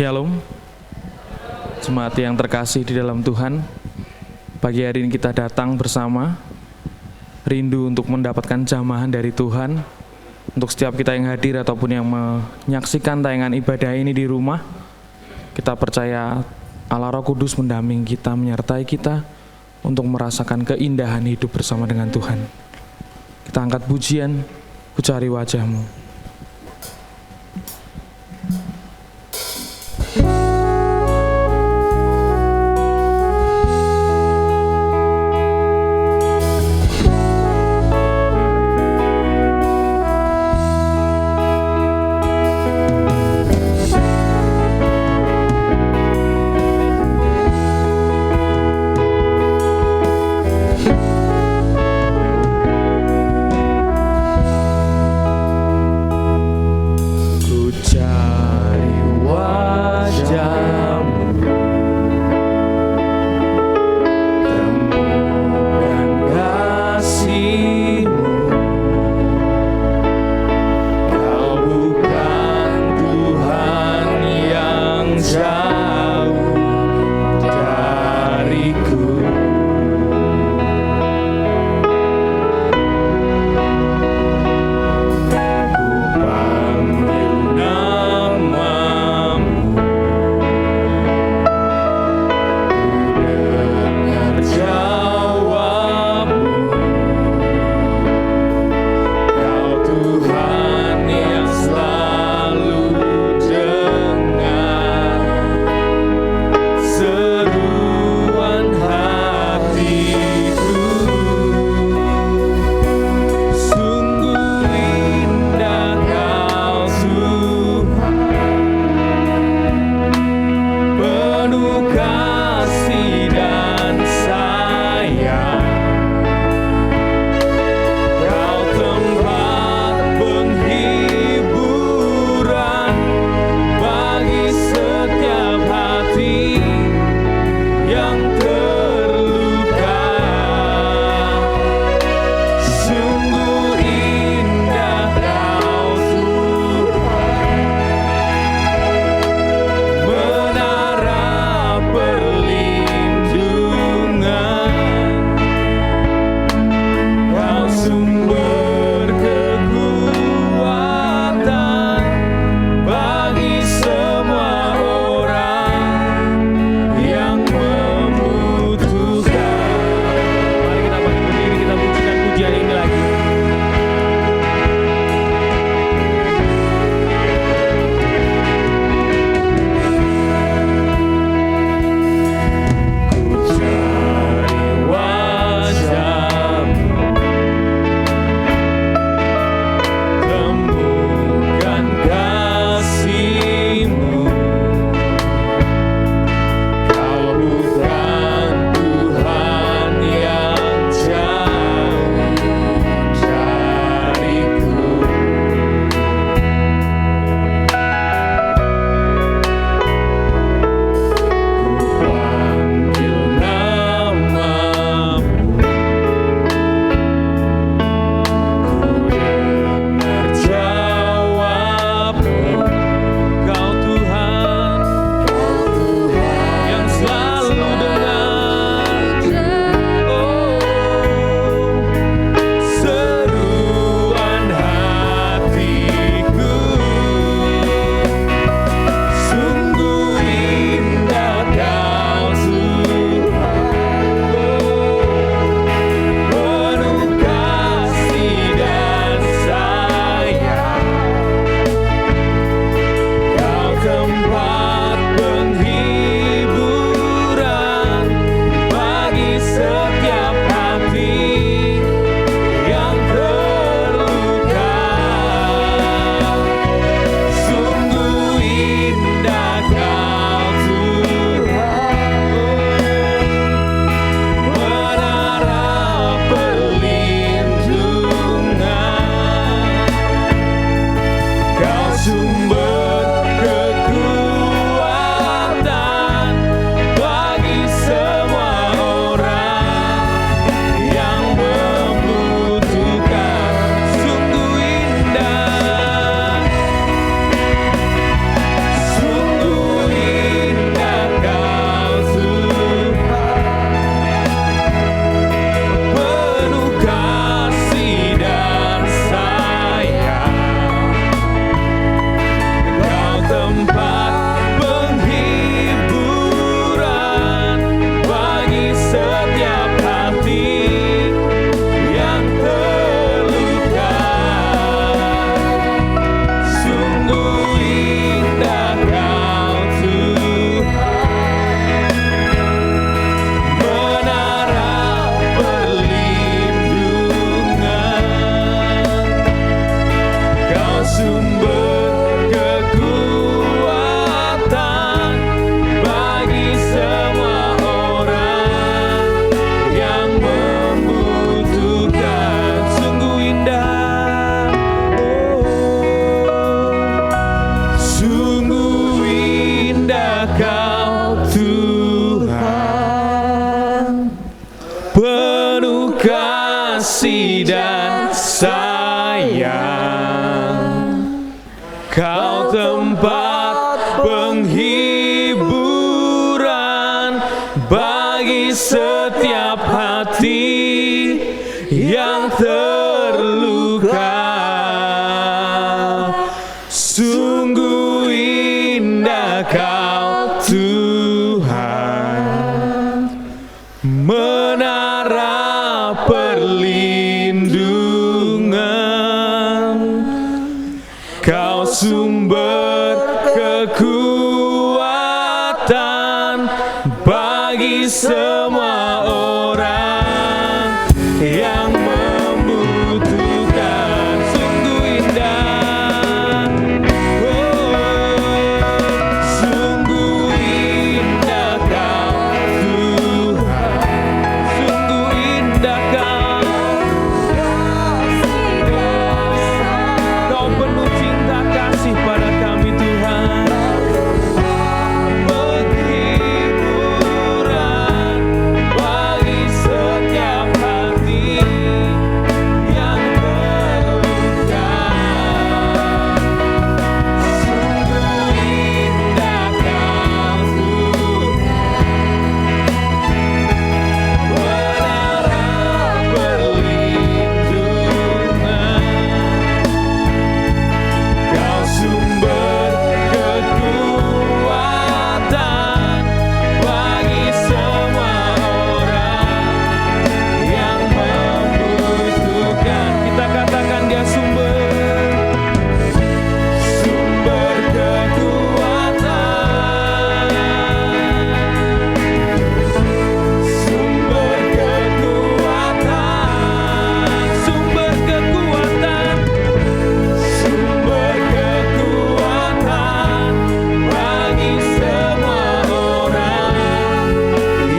Shalom, jemaat yang terkasih di dalam Tuhan. Pagi hari ini kita datang bersama, rindu untuk mendapatkan jamahan dari Tuhan. Untuk setiap kita yang hadir ataupun yang menyaksikan tayangan ibadah ini di rumah, kita percaya Allah Roh Kudus mendampingi kita, menyertai kita untuk merasakan keindahan hidup bersama dengan Tuhan. Kita angkat pujian, ku cari wajah-Mu. penuh kasih dan sayang. Kau tempat penghiburan bagi setiap hati yang terluka. Sungguh indah Kau Tuhan, menara perlindungan. Kau sumber kekuatan bagi semua orang yang membutuhkan. Sungguh indah, sungguh indah Kau Tuhan, sungguh indah Kau penuh cinta kasih pada kami Tuhan. Penghiburan bagi setiap hati yang terluka. Sungguh indah Kau Tuhan, menara perlindungan. Kau sumber kekuatan bagi semua orang yang membutuhkan. Kita katakan Dia sumber kekuatan, sumber kekuatan, sumber kekuatan, sumber kekuatan bagi semua orang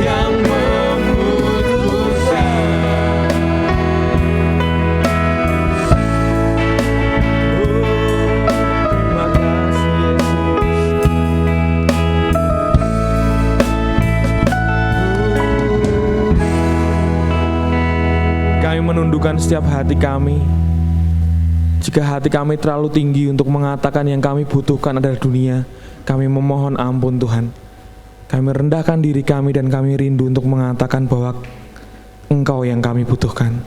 yang membutuhkan. Terima kasih Yesus. Kami menundukkan setiap hati kami. Jika hati kami terlalu tinggi untuk mengatakan yang kami butuhkan adalah dunia, kami memohon ampun Tuhan. Kami merendahkan diri kami dan kami rindu untuk mengatakan bahwa Engkau yang kami butuhkan.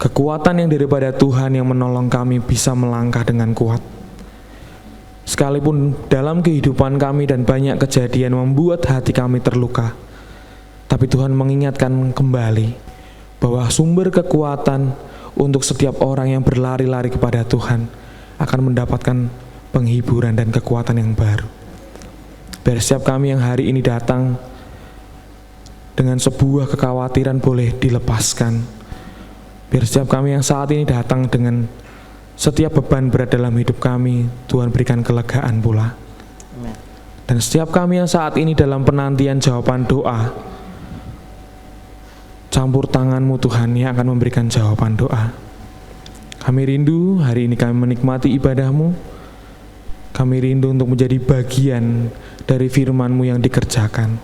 Kekuatan yang daripada Tuhan yang menolong kami bisa melangkah dengan kuat. Sekalipun dalam kehidupan kami dan banyak kejadian membuat hati kami terluka, tapi Tuhan mengingatkan kembali bahwa sumber kekuatan untuk setiap orang yang berlari-lari kepada Tuhan akan mendapatkan penghiburan dan kekuatan yang baru. Biar setiap kami yang hari ini datang dengan sebuah kekhawatiran boleh dilepaskan. Biar setiap kami yang saat ini datang dengan setiap beban berat dalam hidup kami, Tuhan berikan kelegaan pula. Dan setiap kami yang saat ini dalam penantian jawaban doa, campur tangan-Mu Tuhan yang akan memberikan jawaban doa. Kami rindu hari ini kami menikmati ibadah-Mu. Kami rindu untuk menjadi bagian dari firman-Mu yang dikerjakan.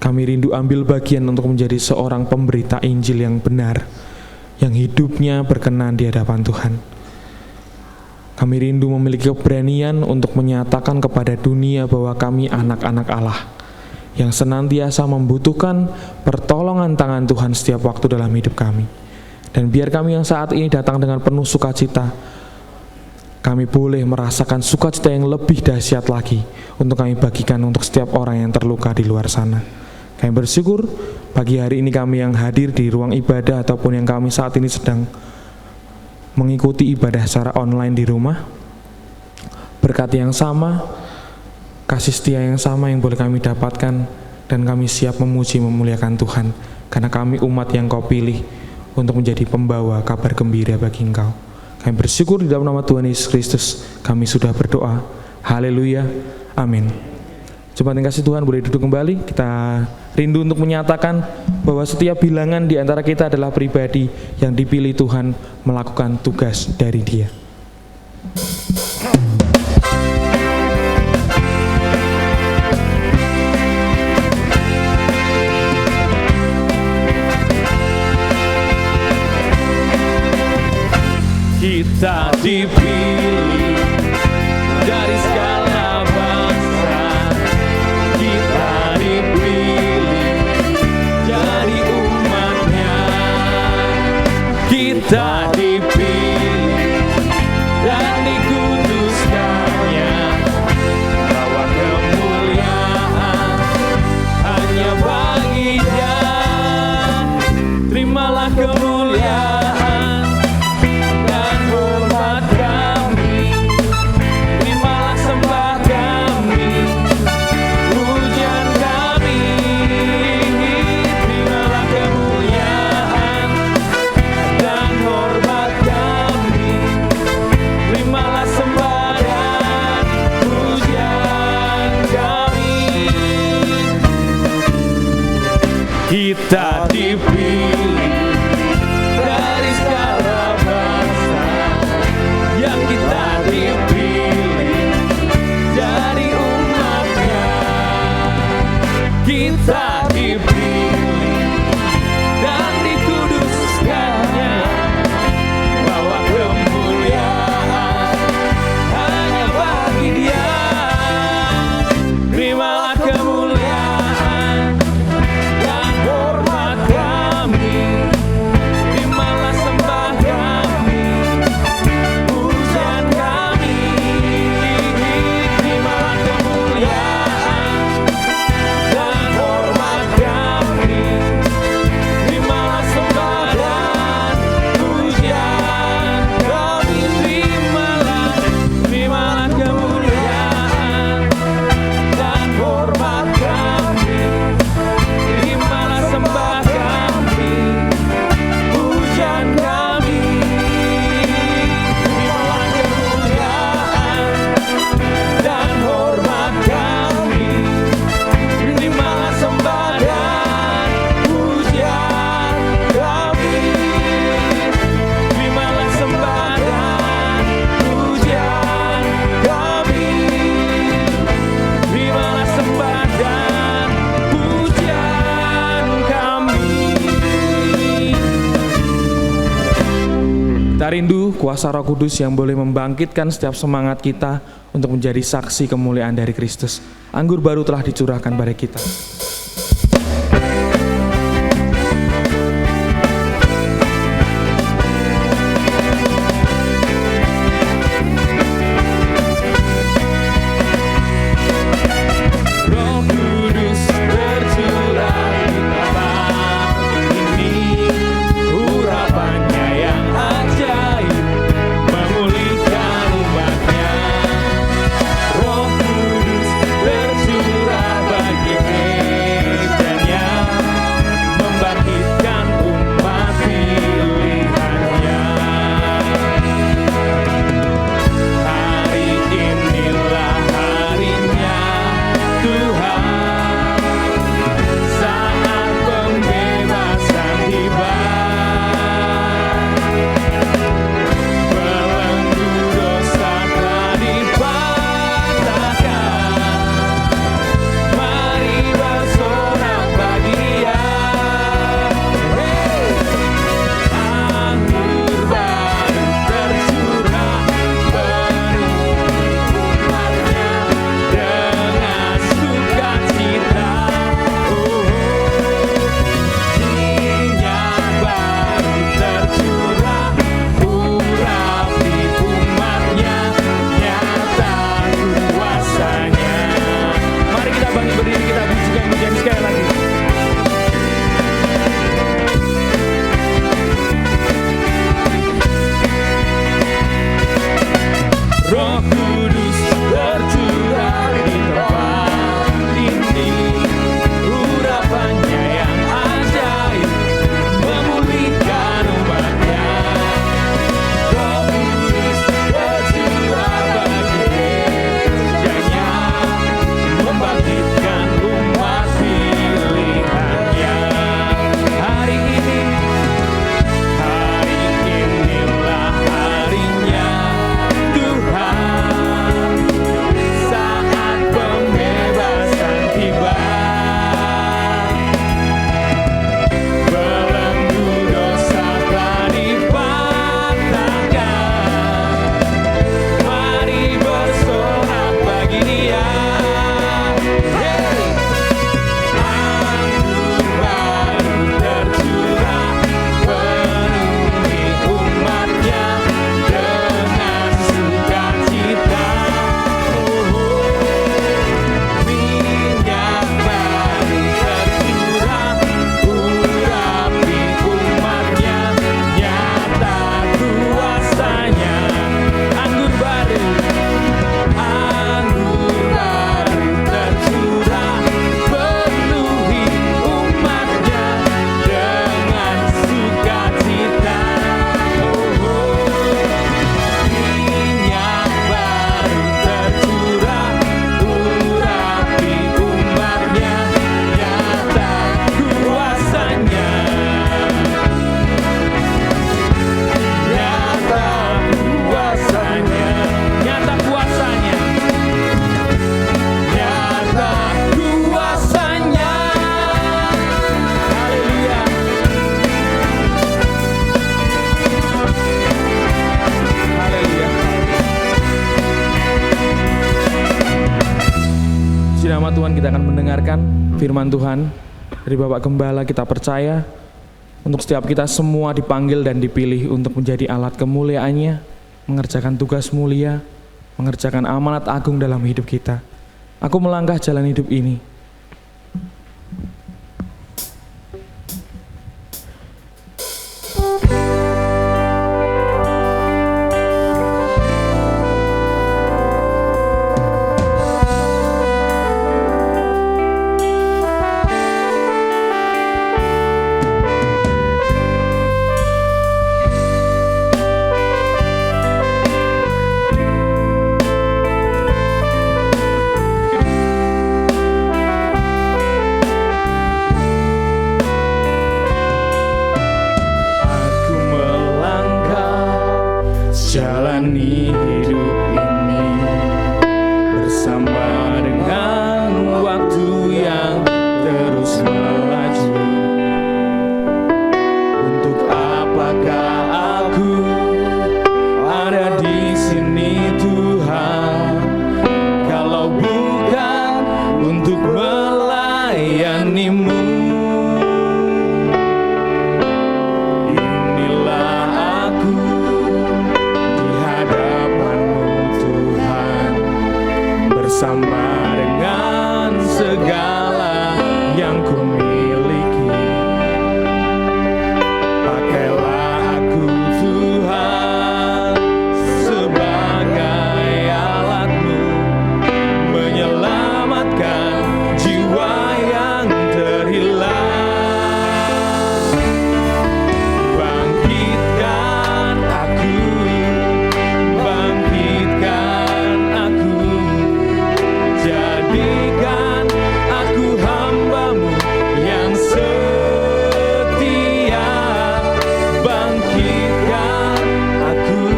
Kami rindu ambil bagian untuk menjadi seorang pemberita Injil yang benar, yang hidupnya berkenan di hadapan Tuhan. Kami rindu memiliki keberanian untuk menyatakan kepada dunia bahwa kami anak-anak Allah yang senantiasa membutuhkan pertolongan tangan Tuhan setiap waktu dalam hidup kami. Dan biar kami yang saat ini datang dengan penuh sukacita, kami boleh merasakan sukacita yang lebih dahsyat lagi untuk kami bagikan untuk setiap orang yang terluka di luar sana. Kami bersyukur pagi hari ini kami yang hadir di ruang ibadah ataupun yang kami saat ini sedang mengikuti ibadah secara online di rumah. Berkat yang sama, kasih setia yang sama yang boleh kami dapatkan, dan kami siap memuji memuliakan Tuhan karena kami umat yang Kau pilih untuk menjadi pembawa kabar gembira bagi Engkau. Kami bersyukur di dalam nama Tuhan Yesus Kristus kami sudah berdoa. Haleluya, amin. Jemaat yang kasih Tuhan, boleh duduk kembali. Kita rindu untuk menyatakan bahwa setiap bilangan di antara kita adalah pribadi yang dipilih Tuhan melakukan tugas dari Dia. Kita dipilih dari segala bangsa, kita dipilih jadi umatnya. Kita dipilih dan dikuduskannya, bawa kemuliaan hanya bagi Dia. Terimalah kemuliaan dan hormat kami, terimalah sembah kami, pujian kami. Terimalah kemuliaan dan hormat kami, terimalah sembah dan pujian kami. Kita dipilih dari segala bangsa, yang kita dipilih dari umatnya. Kita dipilih dan dikuduskannya, bawa kemuliaan hanya bagi Dia. Terimalah kemuliaan dan hormat kami, terimalah sembah kami, pujian kami. Terimalah kemuliaan dan hormat kami, terimalah sembah dan pujian kami. Terimalah kemuliaan dan hormat kami, terimalah sembah kami, pujian kami. Terimalah kemuliaan dan hormat kami, terimalah sembah dan pujian kami. Terimalah sembah dan pujian kami, terimalah sembah dan pujian kami. Kita rindu kuasa Roh Kudus yang boleh membangkitkan setiap semangat kita untuk menjadi saksi kemuliaan dari Kristus. Anggur baru telah dicurahkan pada kita. Roh Kudus tercurah di tempat ini, urapannya yang ajaib memulihkan umatnya. Roh Kudus tercurah bagi Tuhan kita akan mendengarkan firman Tuhan dari Bapak Gembala. Kita percaya untuk setiap kita semua dipanggil dan dipilih untuk menjadi alat kemuliaannya, mengerjakan tugas mulia, mengerjakan amanat agung dalam hidup kita. Aku melangkah jalan hidup ini. Jalani hidup ini bersama dengan waktu yang terus melaju. Untuk apakah aku ada di sini Tuhan, kalau bukan untuk melayani-Mu? Bersama dengan segala yang ku miliki, pakailah aku Tuhan sebagai alat-Mu, menyelamatkan jiwa yang terhilang. Bangkitkan aku, bangkitkan aku, jadikan aku hamba-Mu yang setia. Bangkitkan aku,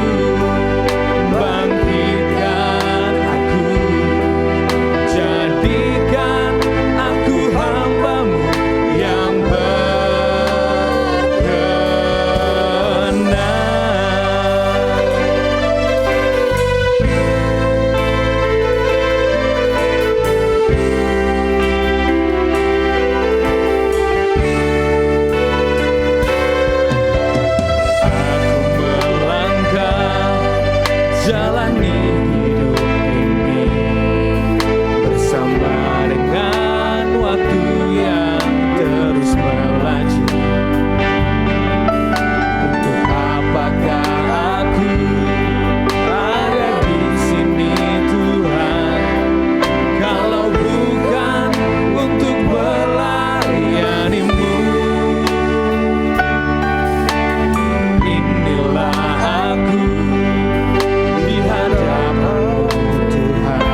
bangkitkan aku, jadikan aku hamba-Mu yang berkenan. Jalani hidup ini bersama dengan waktu yang terus melaju. Untuk apakah aku ada di sini Tuhan, kalau bukan untuk melayani-Mu? Inilah aku di hadapan-Mu Tuhan,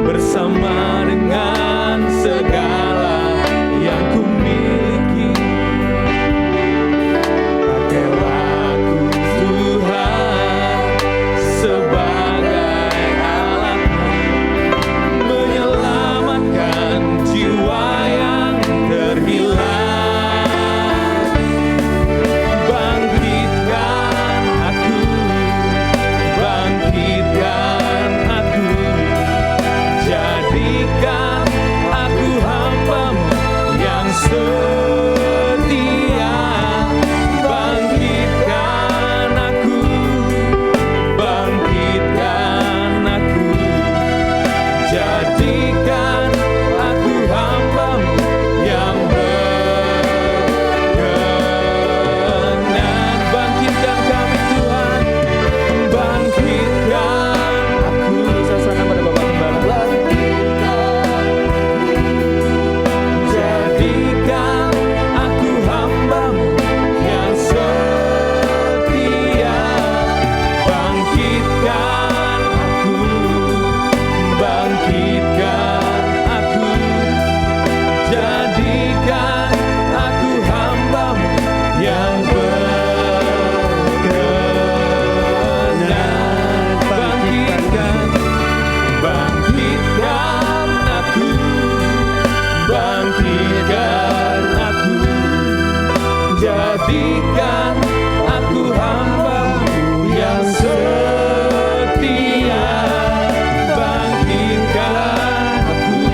bersama dengan segala yang ku miliki. Pakailah aku Tuhan sebagai alat-Mu, menyelamatkan jiwa yang terhilang. Bangkitkan aku, bangkitkan aku, jadikan aku hamba-Mu yang setia. Bangkitkan aku, bangkitkan aku, jadikan aku hamba-Mu yang berkenan. Bangkitkan kami Tuhan, bangkitkan aku. Sasakan pada Bapak Gembala. Jadikan aku hamba-Mu yang setia. Bangkitkan aku, bangkitkan aku, jadikan aku hamba-Mu yang berkenan. Bangkitkan, bangkitkan aku, bangkitkan aku, jadikan aku hamba-Mu yang setia. Bangkitkan aku,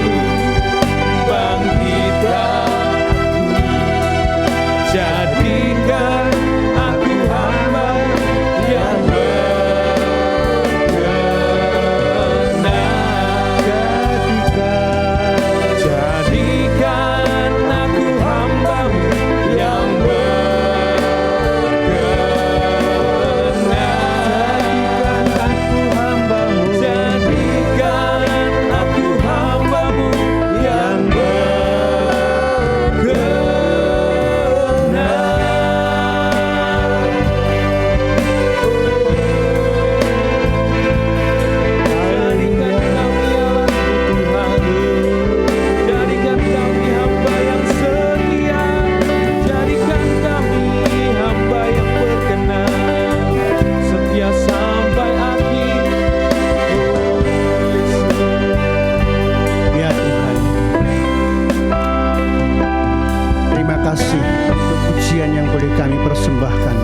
kami persembahkan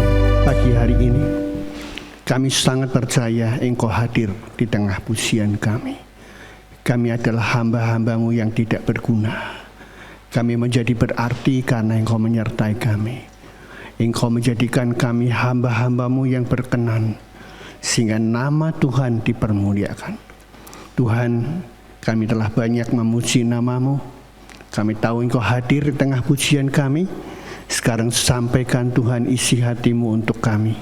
pagi hari ini. Kami sangat percaya Engkau hadir di tengah pujian kami. Kami adalah hamba-hamba-Mu yang tidak berguna. Kami menjadi berarti karena Engkau menyertai kami. Engkau menjadikan kami hamba-hamba-Mu yang berkenan, sehingga nama Tuhan dipermuliakan. Tuhan, kami telah banyak memuji nama-Mu. Kami tahu Engkau hadir di tengah pujian kami. Sekarang sampaikan Tuhan isi hati-Mu untuk kami.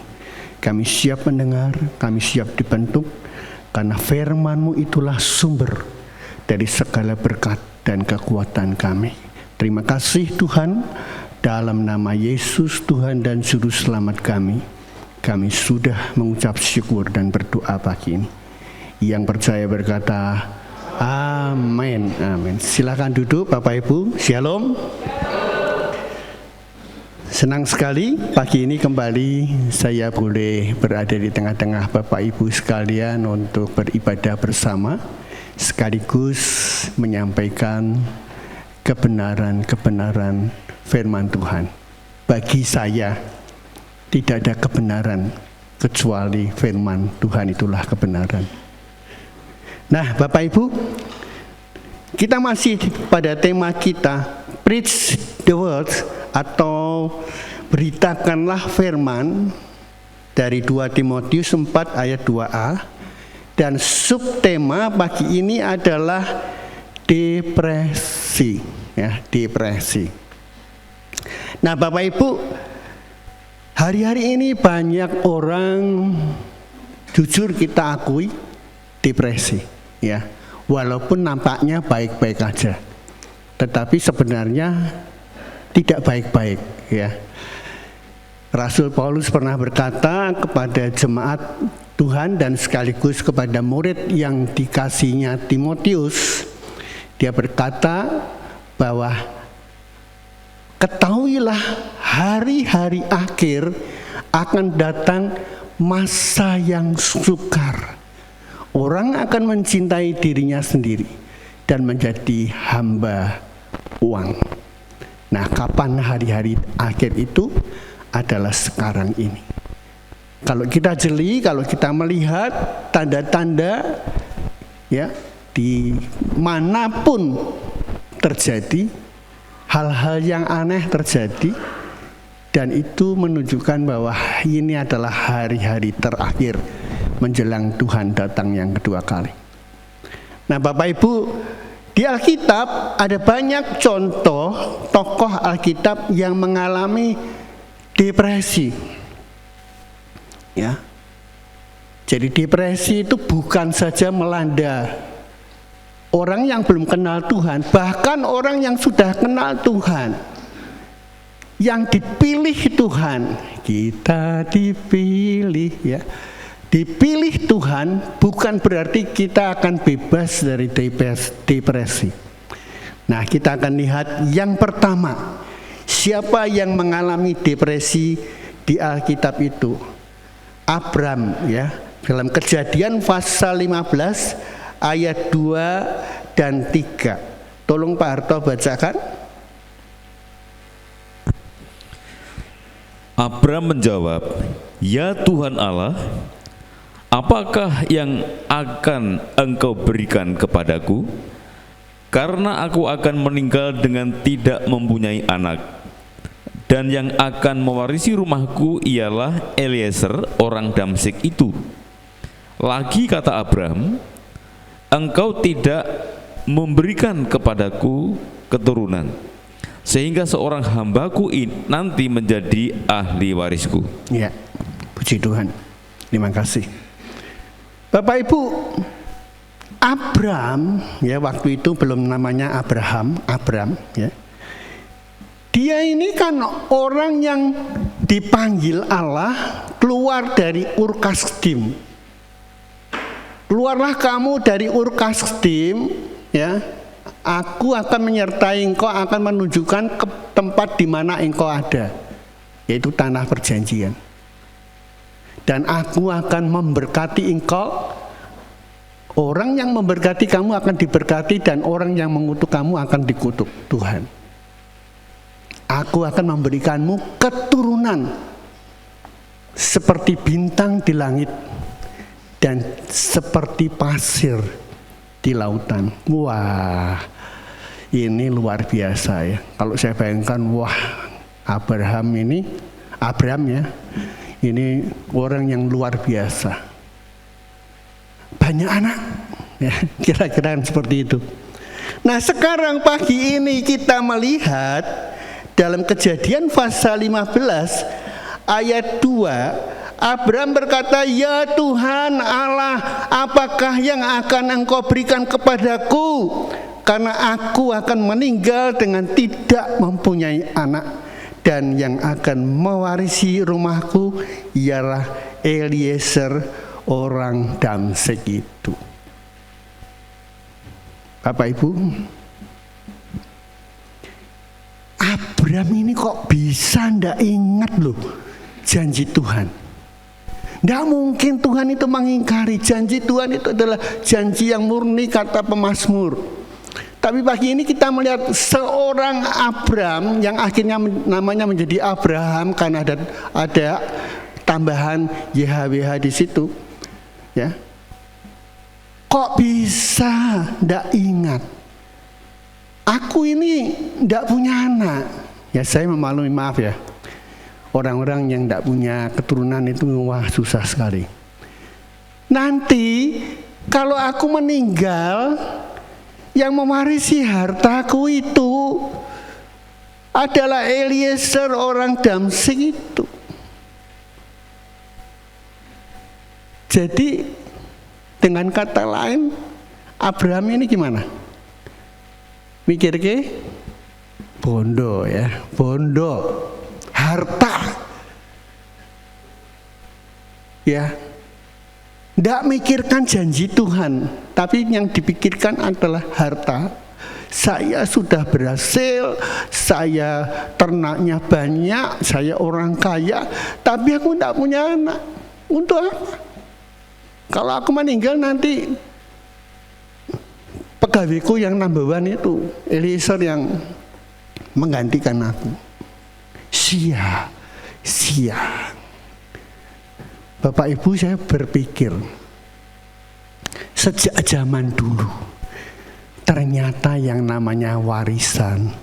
Kami siap mendengar, kami siap dibentuk, karena firman-Mu itulah sumber dari segala berkat dan kekuatan kami. Terima kasih Tuhan, dalam nama Yesus Tuhan dan Juru Selamat kami sudah mengucap syukur dan berdoa pagi ini. Yang percaya berkata, amin, amin. Silakan duduk Bapak Ibu, shalom. Senang sekali pagi ini kembali saya boleh berada di tengah-tengah Bapak Ibu sekalian untuk beribadah bersama, sekaligus menyampaikan kebenaran-kebenaran firman Tuhan. Bagi saya tidak ada kebenaran kecuali firman Tuhan, itulah kebenaran. Nah Bapak Ibu, kita masih pada tema kita, Preach the Word, atau beritakanlah firman, dari 2 Timotius 4 ayat 2a. Dan subtema pagi ini adalah depresi, ya, depresi. Nah Bapak Ibu, hari-hari ini banyak orang, jujur kita akui, depresi, ya. Walaupun nampaknya baik-baik aja, tetapi sebenarnya tidak baik-baik, ya. Rasul Paulus pernah berkata kepada jemaat Tuhan dan sekaligus kepada murid yang dikasihnya Timotius. Dia berkata bahwa ketahuilah hari-hari akhir akan datang masa yang sukar. Orang akan mencintai dirinya sendiri dan menjadi hamba uang. Nah, kapan hari-hari akhir itu? Adalah sekarang ini. Kalau kita jeli, kalau kita melihat tanda-tanda, ya, di manapun terjadi hal-hal yang aneh terjadi, dan itu menunjukkan bahwa ini adalah hari-hari terakhir menjelang Tuhan datang yang kedua kali. Nah, Bapak Ibu, di Alkitab ada banyak contoh tokoh Alkitab yang mengalami depresi, ya. Jadi depresi itu bukan saja melanda orang yang belum kenal Tuhan, bahkan orang yang sudah kenal Tuhan, yang dipilih Tuhan. Kita dipilih, ya. Dipilih Tuhan bukan berarti kita akan bebas dari depresi. Nah, kita akan lihat yang pertama, siapa yang mengalami depresi di Alkitab itu? Abram, ya. Dalam Kejadian pasal 15 ayat 2 dan 3. Tolong Pak Harto bacakan. Abram menjawab, "Ya Tuhan Allah, apakah yang akan Engkau berikan kepadaku? Karena aku akan meninggal dengan tidak mempunyai anak. Dan yang akan mewarisi rumahku ialah Eliezer orang Damsyik itu." Lagi kata Abram, "Engkau tidak memberikan kepadaku keturunan, sehingga seorang hambaku nanti menjadi ahli warisku." Ya, puji Tuhan. Terima kasih. Bapak Ibu, Abram, ya, waktu itu belum namanya Abram, ya. Dia ini kan orang yang dipanggil Allah keluar dari Ur Kasdim. Keluarlah kamu dari Ur Kasdim, ya. Aku akan menyertai engkau, akan menunjukkan ke tempat di mana engkau ada, yaitu tanah perjanjian. Dan aku akan memberkati engkau. Orang yang memberkati kamu akan diberkati, dan orang yang mengutuk kamu akan dikutuk Tuhan. Aku akan memberikanmu keturunan seperti bintang di langit dan seperti pasir di lautan. Wah, ini luar biasa ya. Kalau saya bayangkan, wah, Abraham ya, ini orang yang luar biasa. Banyak anak, ya, kira-kira seperti itu. Nah, sekarang pagi ini kita melihat dalam Kejadian pasal 15 ayat 2, Abraham berkata, "Ya Tuhan Allah, apakah yang akan Engkau berikan kepadaku? Karena aku akan meninggal dengan tidak mempunyai anak, dan yang akan mewarisi rumahku ialah Eliezer orang Damsyik itu." Bapak Ibu, Abraham ini kok bisa ndak ingat loh janji Tuhan. Ndak mungkin Tuhan itu mengingkari. Janji Tuhan itu adalah janji yang murni, kata pemazmur. Tapi pagi ini kita melihat seorang Abraham yang akhirnya namanya menjadi Abraham karena ada tambahan YHWH di situ, ya. Kok bisa ndak ingat? Aku ini ndak punya anak. Ya, saya memaklumi, maaf ya. Orang-orang yang ndak punya keturunan itu wah susah sekali. Nanti kalau aku meninggal, yang mewarisi hartaku itu adalah Eliezer orang Damsyik itu. Jadi dengan kata lain, Abraham ini gimana? Mikir ke? Bondo ya, bondo, harta. Ya, tidak mikirkan janji Tuhan, tapi yang dipikirkan adalah harta. Saya sudah berhasil, saya ternaknya banyak, saya orang kaya, tapi aku tidak punya anak. Untuk apa? Kalau aku meninggal nanti pegawaiku yang number one itu Eliezer yang menggantikan aku. Sia. Bapak Ibu, saya berpikir sejak zaman dulu ternyata yang namanya warisan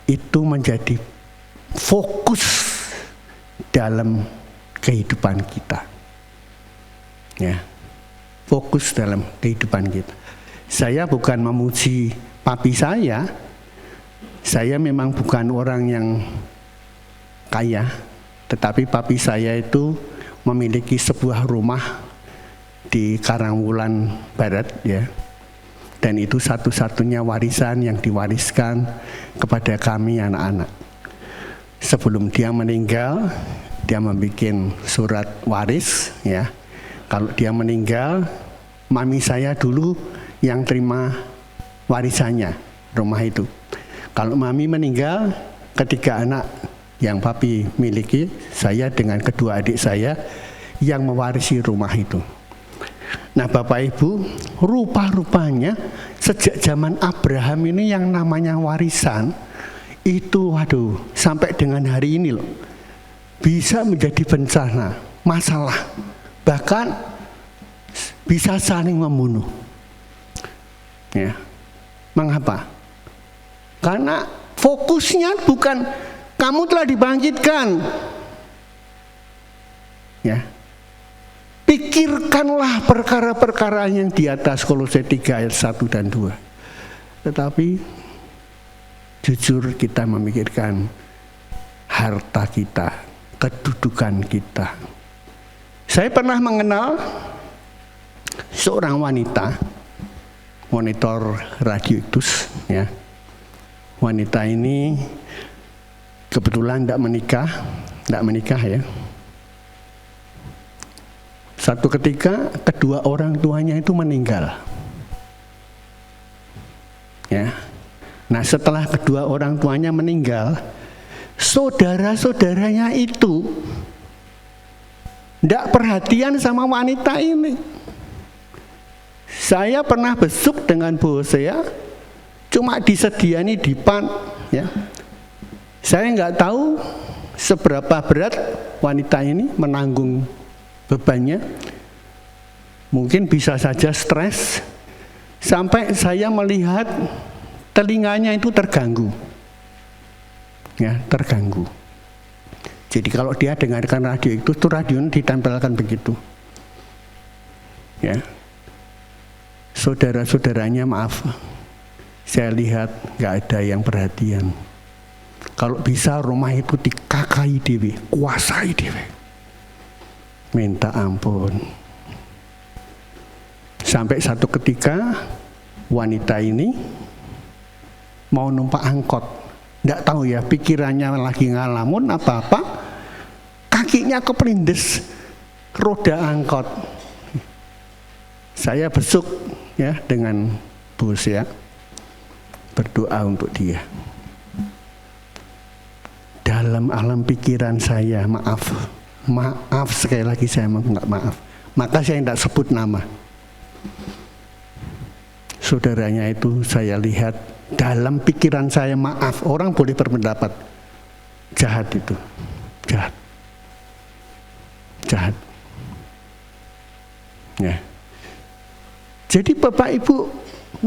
itu menjadi fokus dalam kehidupan kita. Ya, fokus dalam kehidupan kita. Saya bukan memuji papi saya memang bukan orang yang kaya, tetapi papi saya itu memiliki sebuah rumah di Karangwulan Barat ya. Dan itu satu-satunya warisan yang diwariskan kepada kami anak-anak. Sebelum dia meninggal, dia membuat surat waris ya. Kalau dia meninggal, mami saya dulu yang terima warisannya, rumah itu. Kalau mami meninggal, ketiga anak yang papi miliki, saya dengan kedua adik saya yang mewarisi rumah itu. Nah Bapak Ibu, rupa-rupanya sejak zaman Abraham ini yang namanya warisan itu, waduh, sampai dengan hari ini loh, bisa menjadi bencana, masalah, bahkan bisa saling membunuh. Ya, mengapa? Karena fokusnya bukan kamu telah dibangkitkan. Ya. Pikirkanlah perkara-perkara yang di atas, Kolose 3 ayat 1 dan 2. Tetapi jujur kita memikirkan harta kita, kedudukan kita. Saya pernah mengenal seorang wanita, monitor radio Iktus ya. Wanita ini kebetulan tidak menikah ya. Satu ketika kedua orang tuanya itu meninggal. Ya. Nah, setelah kedua orang tuanya meninggal, saudara-saudaranya itu tidak perhatian sama wanita ini. Saya pernah besuk dengan bos saya, cuma disediani dipan, ya. Saya nggak tahu seberapa berat wanita ini menanggung bebannya. Mungkin bisa saja stres, sampai saya melihat telinganya itu terganggu. Ya, terganggu. Jadi kalau dia dengarkan radio itu radio ditempelkan begitu. Ya. Saudara-saudaranya maaf, saya lihat nggak ada yang perhatian. Kalau bisa rumah itu dikakai dewe, kuasai dewe. Minta ampun. Sampai satu ketika wanita ini mau numpak angkot. Nggak tahu ya, pikirannya lagi ngalamun apa-apa, kakinya kepelindes roda angkot. Saya besuk ya dengan bos ya, berdoa untuk dia. Dalam alam pikiran saya, maaf sekali lagi saya nggak maaf. Maka saya tidak sebut nama. Saudaranya itu saya lihat dalam pikiran saya maaf. Orang boleh berpendapat jahat itu, jahat. Ya. Jadi Bapak Ibu,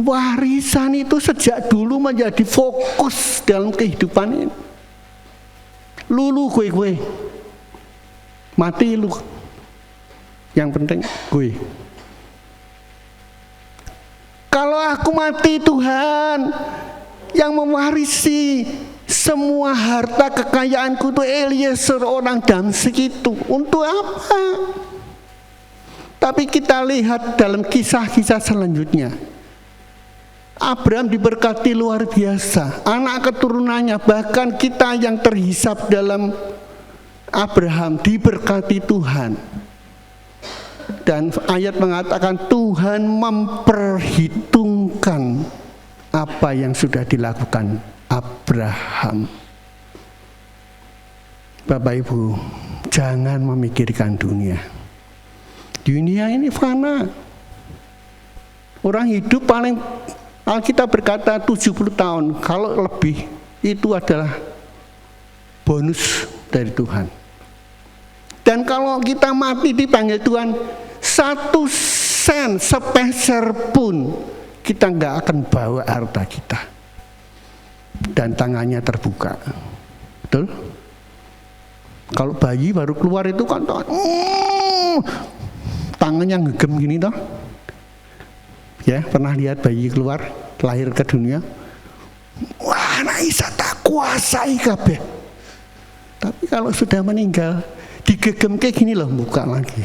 warisan itu sejak dulu menjadi fokus dalam kehidupan ini. Lulu gue, mati lu. Yang penting gue. Kalau aku mati, Tuhan yang mewarisi semua harta kekayaanku itu Eliezer orang Damsyik itu. Untuk apa? Tapi kita lihat dalam kisah-kisah selanjutnya, Abraham diberkati luar biasa, anak keturunannya, bahkan kita yang terhisap dalam Abraham diberkati Tuhan. Dan ayat mengatakan Tuhan memperhitungkan apa yang sudah dilakukan Abraham. Bapak Ibu, jangan memikirkan dunia. Dunia ini fana. Orang hidup paling, Alkitab berkata 70 tahun, kalau lebih itu adalah bonus dari Tuhan. Dan kalau kita mati dipanggil Tuhan, 1 sen sepeser pun kita nggak akan bawa harta kita. Dan tangannya terbuka. Betul? Kalau bayi baru keluar itu kan tangannya ngegem gini toh. Ya, pernah lihat bayi keluar, lahir ke dunia? Wah, anak Isa tak kuasai kabeh. Tapi kalau sudah meninggal, digegem kayak gini loh, buka lagi.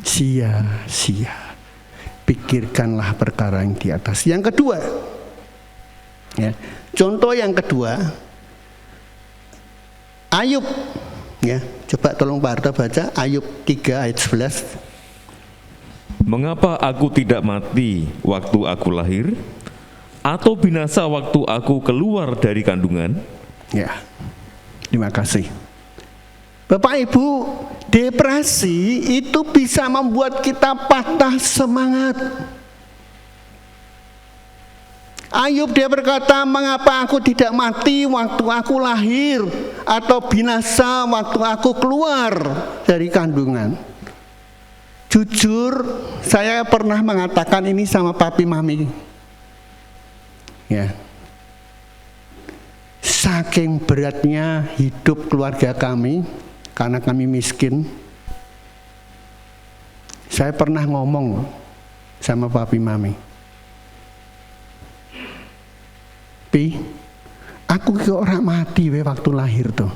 Sia-sia. Pikirkanlah perkara yang di atas. Yang kedua, ya, contoh yang kedua, Ayub. Ya, coba tolong Pak Harto baca Ayub 3 ayat 11. Mengapa aku tidak mati waktu aku lahir, atau binasa waktu aku keluar dari kandungan? Ya, terima kasih. Bapak Ibu, depresi itu bisa membuat kita patah semangat. Ayub dia berkata, mengapa aku tidak mati waktu aku lahir, atau binasa waktu aku keluar dari kandungan. Jujur, saya pernah mengatakan ini sama papi mami. Ya. Saking beratnya hidup keluarga kami, karena kami miskin. Saya pernah ngomong sama papi mami, Pi, aku ke orang mati waktu lahir tuh.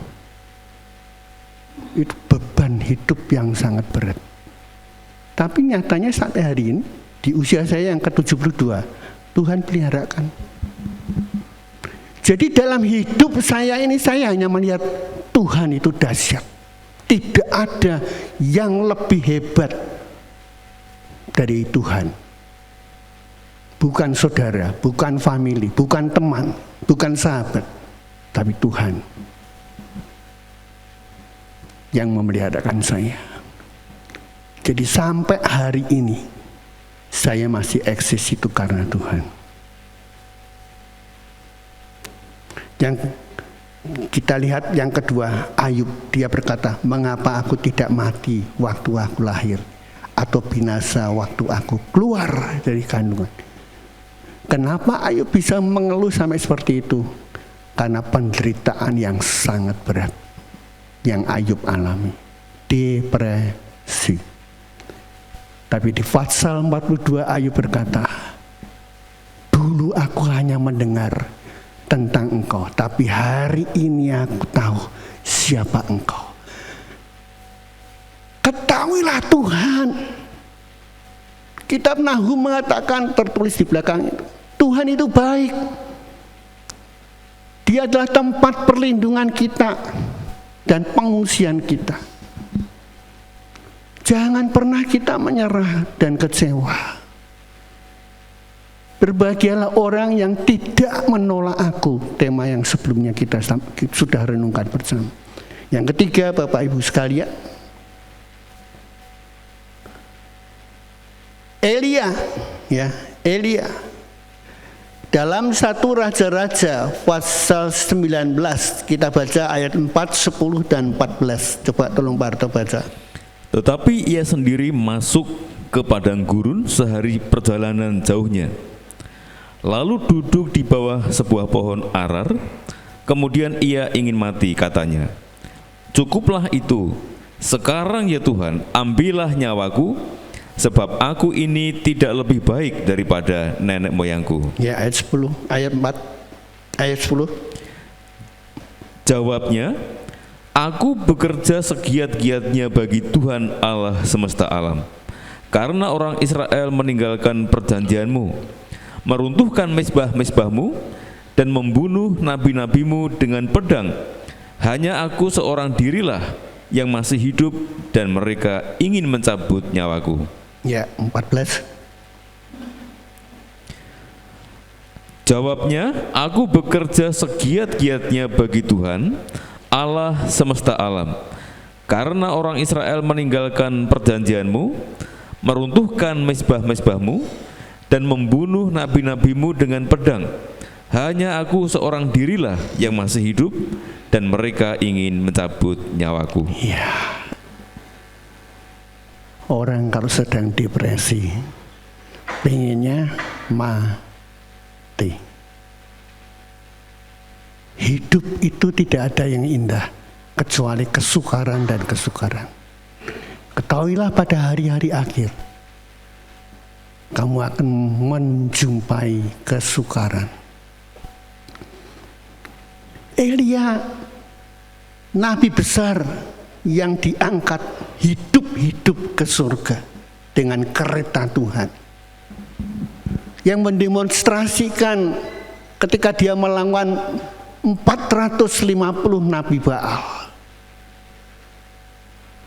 Itu beban hidup yang sangat berat. Tapi nyatanya sampai hari ini, di usia saya yang ke-72, Tuhan peliharakan. Jadi dalam hidup saya ini, saya hanya melihat Tuhan itu dahsyat. Tidak ada yang lebih hebat dari Tuhan. Bukan saudara, bukan family, bukan teman, bukan sahabat, tapi Tuhan yang memeliharakan saya. Jadi sampai hari ini saya masih eksis itu karena Tuhan. Yang kita lihat yang kedua, Ayub, dia berkata, mengapa aku tidak mati waktu aku lahir, atau binasa waktu aku keluar dari kandungan. Kenapa Ayub bisa mengeluh sampai seperti itu? Karena penderitaan yang sangat berat yang Ayub alami, depresi. Tapi di Fatsal 42 Ayub berkata, dulu aku hanya mendengar tentang engkau, tapi hari ini aku tahu siapa engkau. Ketahuilah Tuhan. Kitab Nahum mengatakan, tertulis di belakang itu, Tuhan itu baik. Dia adalah tempat perlindungan kita dan pengungsian kita. Jangan pernah kita menyerah dan kecewa. Berbahagialah orang yang tidak menolak aku. Tema yang sebelumnya kita sudah renungkan bersama. Yang ketiga, Bapak Ibu sekalian, Elia, dalam 1 Raja-Raja pasal 19, kita baca ayat 4, 10 dan 14. Coba tolong Pak Arto baca. Tetapi ia sendiri masuk ke padang gurun sehari perjalanan jauhnya, lalu duduk di bawah sebuah pohon arar. Kemudian ia ingin mati, katanya, cukuplah itu, sekarang ya Tuhan, ambillah nyawaku, sebab aku ini tidak lebih baik daripada nenek moyangku. Ya, ayat 10, ayat 4, ayat 10. Jawabnya, aku bekerja segiat-giatnya bagi Tuhan Allah semesta alam, karena orang Israel meninggalkan perjanjianmu, meruntuhkan mezbah-mezbahmu, dan membunuh nabi-nabimu dengan pedang. Hanya aku seorang dirilah yang masih hidup, dan mereka ingin mencabut nyawaku. Ya, 14. Jawabnya, aku bekerja segiat-giatnya bagi Tuhan Allah semesta alam, karena orang Israel meninggalkan perjanjianmu, meruntuhkan mezbah-mezbahmu, dan membunuh nabi-nabimu dengan pedang. Hanya aku seorang dirilah yang masih hidup, dan mereka ingin mencabut nyawaku. Ya. Orang kalau sedang depresi, pengennya mati. Hidup itu tidak ada yang indah kecuali kesukaran dan kesukaran. Ketahuilah pada hari-hari akhir kamu akan menjumpai kesukaran. Elia, nabi besar yang diangkat hidup-hidup ke surga dengan kereta Tuhan, yang mendemonstrasikan ketika dia melawan 450 nabi Baal,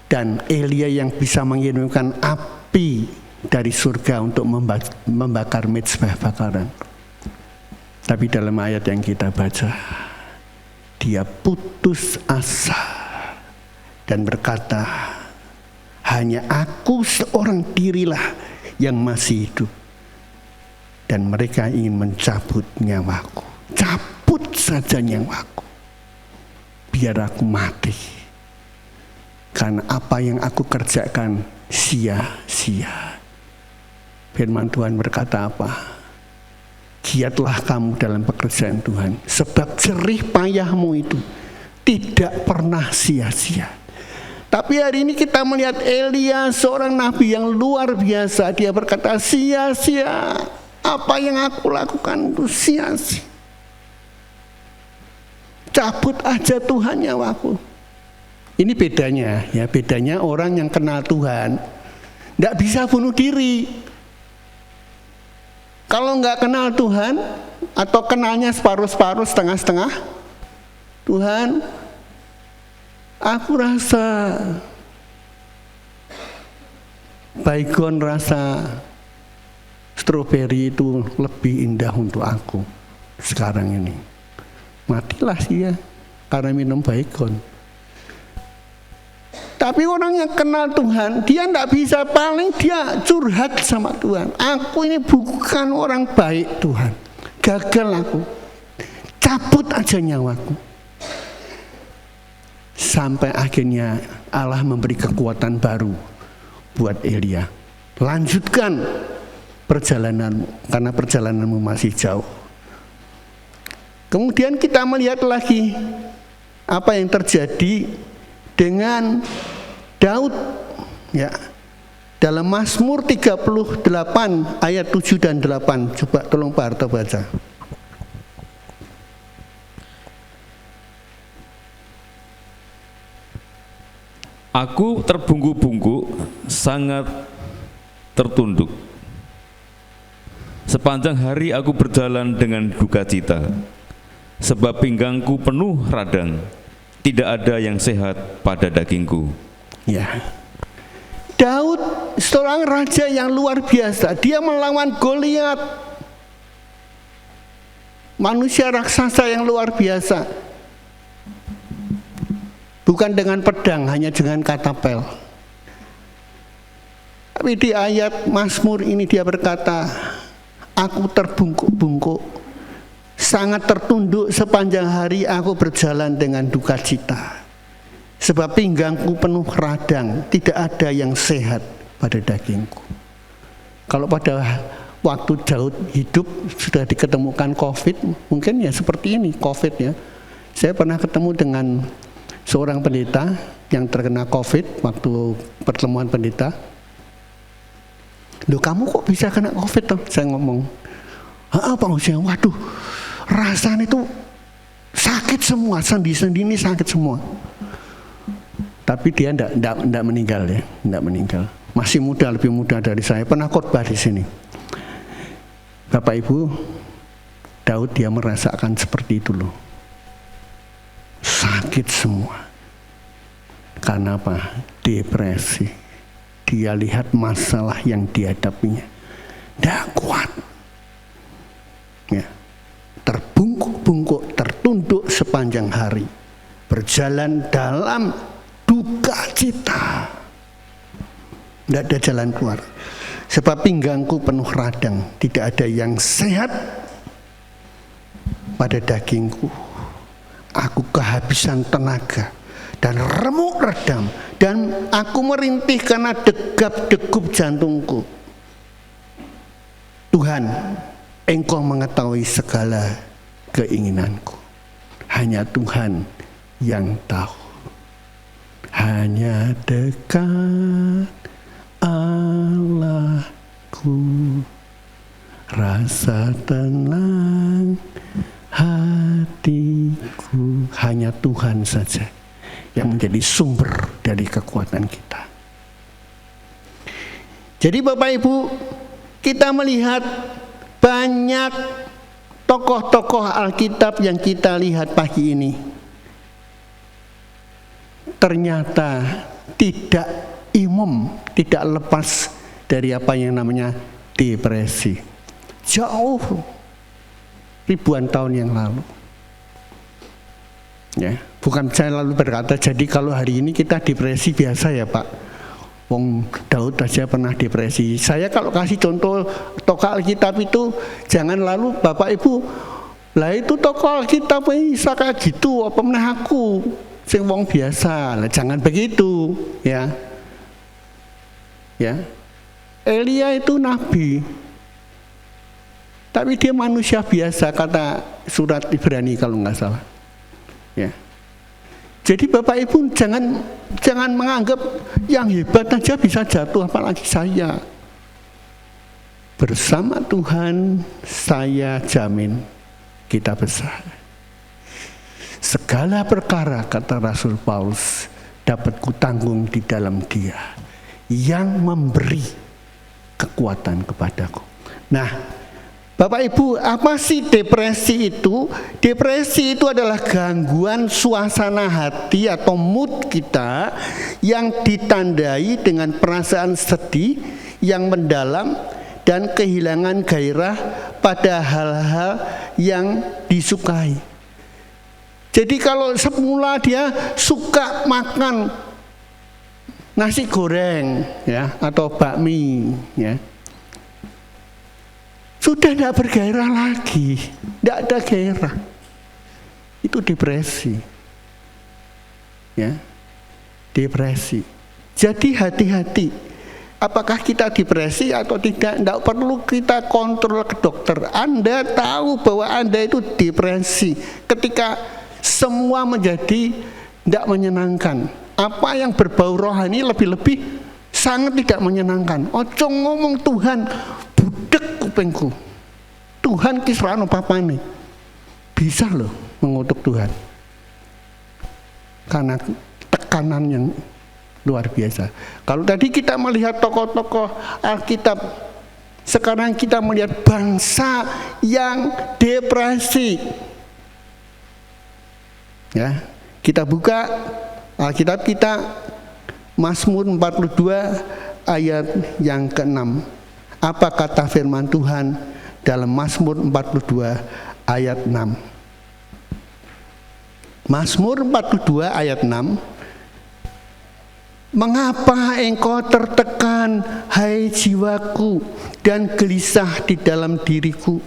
dan Elia yang bisa mengirimkan api dari surga untuk membakar mezbah bakaran. Tapi dalam ayat yang kita baca, dia putus asa dan berkata, hanya aku seorang dirilah yang masih hidup, dan mereka ingin mencabut nyawaku. Cabut saja nyawaku, biar aku mati, karena apa yang aku kerjakan sia-sia. Firman Tuhan berkata apa? Giatlah kamu dalam pekerjaan Tuhan, sebab jerih payahmu itu tidak pernah sia-sia. Tapi hari ini kita melihat Elia, seorang nabi yang luar biasa. Dia berkata, sia-sia, apa yang aku lakukan itu sia-sia. Cabut aja Tuhan nyawaku. Ini bedanya, ya, bedanya orang yang kenal Tuhan tidak bisa bunuh diri. Kalau nggak kenal Tuhan, atau kenalnya separuh-separuh, setengah-setengah, Tuhan, aku rasa baygon, rasa stroberi itu lebih indah untuk aku sekarang ini. Matilah dia karena minum baygon. Tapi orang yang kenal Tuhan, dia tidak bisa, paling dia curhat sama Tuhan. Aku ini bukan orang baik Tuhan, gagal aku. cabut aja nyawaku. Sampai akhirnya Allah memberi kekuatan baru buat Elia. Lanjutkan perjalananmu, karena perjalananmu masih jauh. Kemudian kita melihat lagi apa yang terjadi dengan Daud, ya. Dalam Mazmur 38 ayat 7 dan 8. Coba tolong Pak Harto baca. Aku terbungkuk-bungkuk, sangat tertunduk. Sepanjang hari aku berjalan dengan duka cita, sebab pinggangku penuh radang, tidak ada yang sehat pada dagingku. Ya. Daud seorang raja yang luar biasa. Dia melawan Goliat, manusia raksasa yang luar biasa. Bukan dengan pedang, hanya dengan katapel. Tapi di ayat Mazmur ini dia berkata, aku terbungkuk-bungkuk, sangat tertunduk, sepanjang hari aku berjalan dengan duka cita. Sebab pinggangku penuh radang, tidak ada yang sehat pada dagingku. Kalau pada waktu Daud hidup sudah diketemukan COVID, mungkin ya seperti ini COVID ya. Saya pernah ketemu dengan seorang pendeta yang terkena COVID waktu pertemuan pendeta. Loh, kamu kok bisa kena COVID toh? Saya ngomong, Pak Hussein, waduh, rasanya itu sakit semua, sendi-sendi ini sakit semua. Tapi dia enggak meninggal ya, enggak meninggal. Masih muda, lebih muda dari saya. Pernah khotbah di sini. Bapak Ibu, Daud dia merasakan seperti itu loh. Sakit semua. Karena apa? Depresi. Dia lihat masalah yang dihadapinya, tidak kuat. Ya. Terbungkuk-bungkuk, tertunduk sepanjang hari, berjalan dalam duka cita. Tidak ada jalan keluar. Sebab pinggangku penuh radang, tidak ada yang sehat pada dagingku. Aku kehabisan tenaga dan remuk redam, dan aku merintih karena degap-degup jantungku. Tuhan, Engkau mengetahui segala keinginanku. Hanya Tuhan yang tahu. Hanya dekat Allahku, rasa tenang hatiku. Hanya Tuhan saja yang menjadi sumber dari kekuatan kita. Jadi Bapak Ibu, kita melihat banyak tokoh-tokoh Alkitab yang kita lihat pagi ini, ternyata tidak imum, tidak lepas dari apa yang namanya depresi. Jauh ribuan tahun yang lalu. Ya, bukan saya lalu berkata, jadi kalau hari ini kita depresi biasa ya Pak. Wong Daud aja pernah depresi. Saya kalau kasih contoh tokoh Alkitab itu, jangan lalu Bapak Ibu, lah itu tokoh Alkitab bisa kayak gitu, apa meneh aku sing wong biasa. Lah jangan begitu, ya. Ya. Elia itu nabi. Tapi dia manusia biasa, kata surat Ibrani kalau nggak salah. Ya. Jadi Bapak Ibu jangan menganggap yang hebat aja bisa jatuh, apalagi saya. Bersama Tuhan saya jamin kita besar. Segala perkara, kata Rasul Paulus, dapat kutanggung di dalam Dia yang memberi kekuatan kepadaku. Nah, Bapak Ibu, apa sih depresi itu? Depresi itu adalah gangguan suasana hati atau mood kita yang ditandai dengan perasaan sedih yang mendalam dan kehilangan gairah pada hal-hal yang disukai. Jadi kalau semula dia suka makan nasi goreng ya atau bakmi ya, sudah tidak bergairah lagi, tidak ada gairah. itu depresi. Ya. Depresi. Jadi hati-hati. Apakah kita depresi atau tidak? Tidak perlu kita kontrol ke dokter. Anda tahu bahwa Anda itu depresi ketika semua menjadi tidak menyenangkan. Apa yang berbau rohani lebih-lebih sangat tidak menyenangkan. Ojo ngomong Tuhan, budek kupingku. Tuhan kisrano papane. Bisa loh mengutuk Tuhan. Karena tekanan yang luar biasa. Kalau tadi kita melihat tokoh-tokoh Alkitab, sekarang kita melihat bangsa yang depresi. Ya, kita buka Alkitab kita, Mazmur 42 ayat yang ke-6. Apa kata firman Tuhan dalam Mazmur 42 ayat 6? Mazmur 42 ayat 6. Mengapa engkau tertekan, hai jiwaku, dan gelisah di dalam diriku?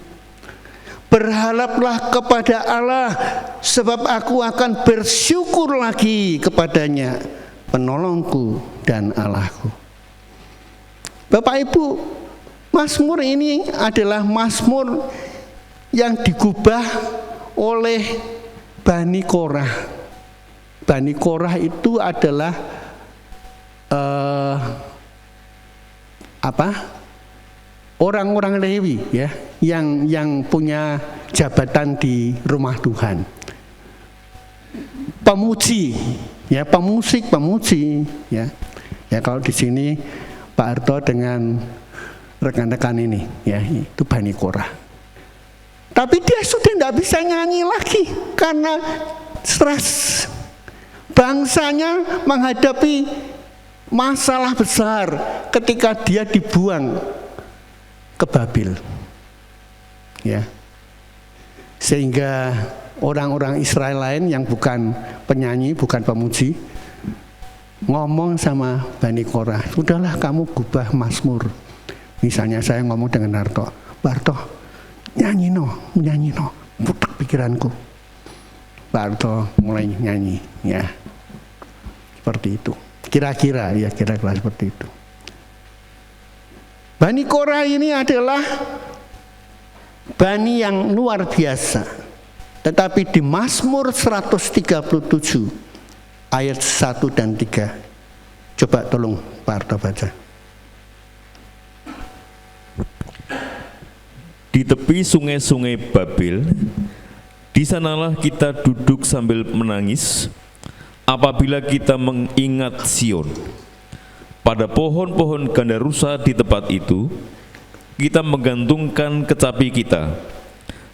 Berharaplah kepada Allah, sebab aku akan bersyukur lagi kepadanya, penolongku dan Allahku. Bapak Ibu, Mazmur ini adalah Mazmur yang digubah oleh Bani Korah. Bani Korah itu adalah orang-orang Lewi, ya, yang punya jabatan di rumah Tuhan. Pemuji, ya, pemusik, pemuji, ya. Ya, kalau di sini Pak Harto dengan rekan-rekan ini, ya, itu Bani Korah. Tapi dia sudah tidak bisa nyanyi lagi karena stres. Bangsanya menghadapi masalah besar ketika dia dibuang ke Babil. Ya. Sehingga orang-orang Israel lain yang bukan penyanyi, bukan pemuji, ngomong sama Bani Korah, "Sudahlah kamu gubah Mazmur." Misalnya saya ngomong dengan Harto, "Pak Harto, nyanyi no, putek pikiranku." Pak Harto mulai nyanyi, ya. Seperti itu. Kira-kira seperti itu. Bani Korah ini adalah bani yang luar biasa. Tetapi di Mazmur 137 ayat 1 dan 3. Coba tolong Pak Harto baca. Di tepi sungai-sungai Babil, di sanalah kita duduk sambil menangis, apabila kita mengingat Sion. Pada pohon-pohon gandarusa di tempat itu, kita menggantungkan kecapi kita,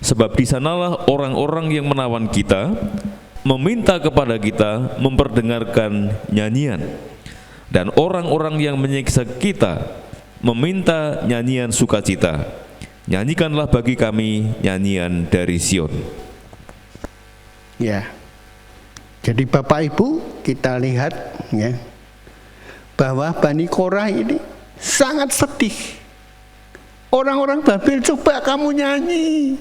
sebab di sanalah orang-orang yang menawan kita meminta kepada kita memperdengarkan nyanyian, dan orang-orang yang menyiksa kita meminta nyanyian sukacita. Nyanyikanlah bagi kami nyanyian dari Sion. Ya. Jadi Bapak Ibu, kita lihat, ya, bahwa Bani Korah ini sangat sedih. Orang-orang Babil, coba kamu nyanyi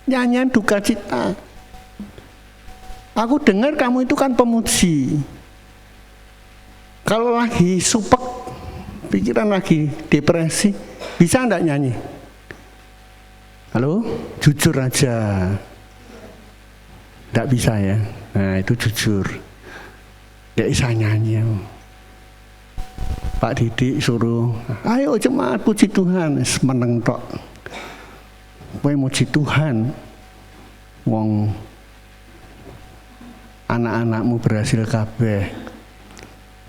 nyanyian duka cita. Aku dengar kamu itu kan pemuji. Kalau lagi supek, pikiran lagi depresi, bisa enggak nyanyi? Halo, jujur aja. Enggak bisa ya. Nah, itu jujur. Enggak bisa nyanyi. Pak Didik suruh, ayo jemaat puji Tuhan, meneng tok. Kowe muji Tuhan. Wong anak-anakmu berhasil kabeh.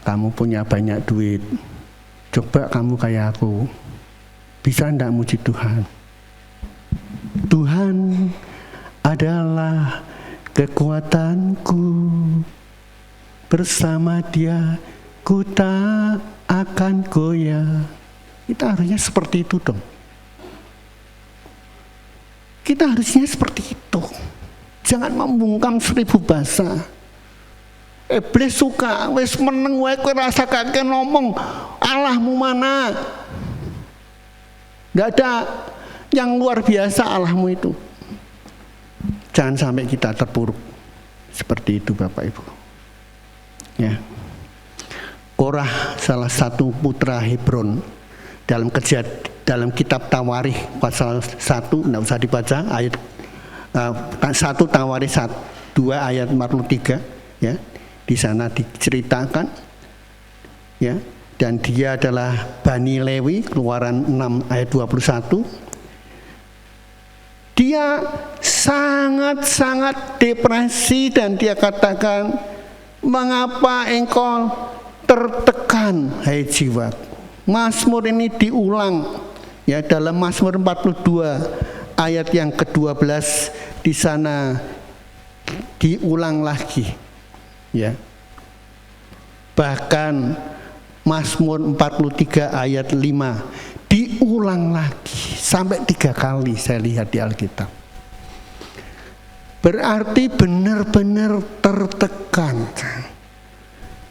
Kamu punya banyak duit. Coba kamu kayak aku. Bisa ndak muji Tuhan? Tuhan adalah kekuatanku. Bersama Dia ku tak akan goyah. Kita harusnya seperti itu dong. Kita harusnya seperti itu. Jangan membungkam 1000 bahasa. Iblis suka, wis meneng wae kowe rasa kakek ngomong, Allahmu mana? Enggak ada yang luar biasa Allahmu itu. Jangan sampai kita terpuruk. Seperti itu Bapak Ibu. Ya. Korah salah satu putra Hebron dalam kitab Tawarikh pasal 1, enggak usah dibaca, ayat 1 Tawarikh 2 ayat 43 ya. Di sana diceritakan ya, dan dia adalah Bani Lewi, Keluaran 6 ayat 21. Dia sangat-sangat depresi dan dia katakan, mengapa engkau tertekan hai jiwa. Mazmur ini diulang ya dalam Mazmur 42 ayat yang ke-12, di sana diulang lagi ya. Bahkan Mazmur 43 ayat 5 diulang lagi sampai 3 kali saya lihat di Alkitab. Berarti benar-benar tertekan.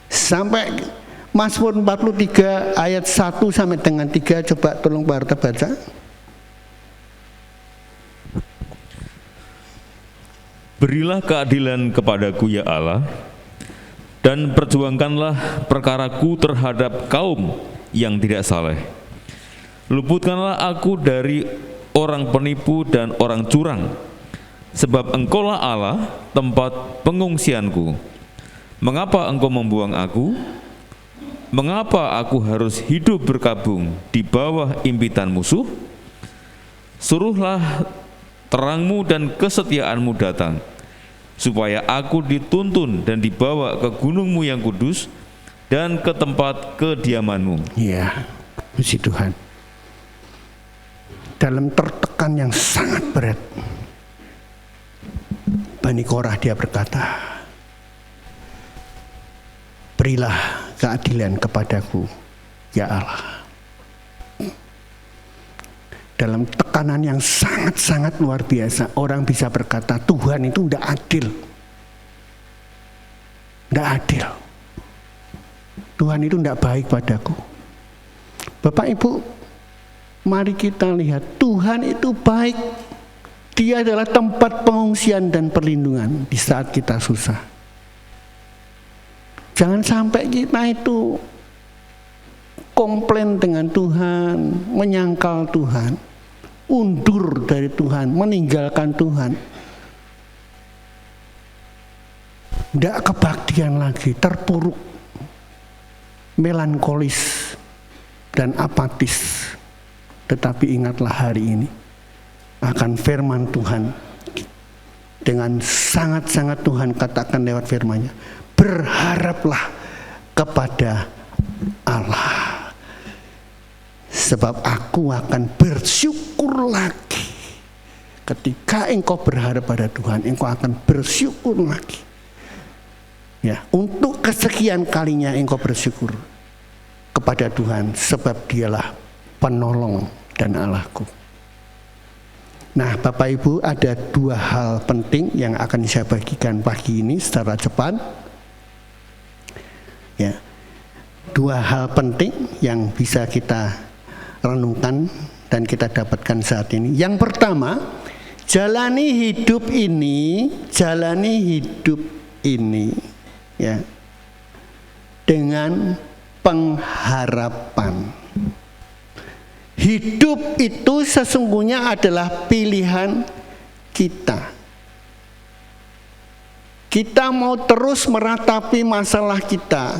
Sampai Mazmur 43 ayat 1 sampai dengan 3, coba tolong Pak Arta baca. Berilah keadilan kepadaku ya Allah, dan perjuangkanlah perkaraku terhadap kaum yang tidak saleh. Luputkanlah aku dari orang penipu dan orang curang, sebab Engkaulah Allah, tempat pengungsianku. Mengapa Engkau membuang aku? Mengapa aku harus hidup berkabung di bawah impitan musuh? Suruhlah terangmu dan kesetiaanmu datang, supaya aku dituntun dan dibawa ke gunungmu yang kudus dan ke tempat kediamanmu. Ya, puji Tuhan. Dalam tertekan yang sangat berat, Bani Korah dia berkata, berilah keadilan kepadaku ya Allah. Dalam tekanan yang sangat-sangat luar biasa, orang bisa berkata Tuhan itu tidak adil. Tidak adil. Tuhan itu tidak baik padaku. Bapak Ibu, mari kita lihat Tuhan itu baik. Dia adalah tempat pengungsian dan perlindungan di saat kita susah. Jangan sampai kita itu komplain dengan Tuhan, menyangkal Tuhan, undur dari Tuhan, meninggalkan Tuhan. Tidak kebaktian lagi, terpuruk, melankolis dan apatis. Tetapi ingatlah hari ini akan firman Tuhan. Dengan sangat-sangat Tuhan katakan lewat firman-Nya, berharaplah kepada Allah, sebab aku akan bersyukur lagi. Ketika engkau berharap pada Tuhan, engkau akan bersyukur lagi. Ya, untuk kesekian kalinya engkau bersyukur kepada Tuhan, sebab Dialah penolong dan Allahku. Nah, Bapak Ibu, ada 2 hal penting yang akan saya bagikan pagi ini secara cepat. Ya, 2 hal penting yang bisa kita renungkan dan kita dapatkan saat ini. Yang pertama, jalani hidup ini ya, dengan pengharapan. Hidup itu sesungguhnya adalah pilihan kita. Kita mau terus meratapi masalah kita.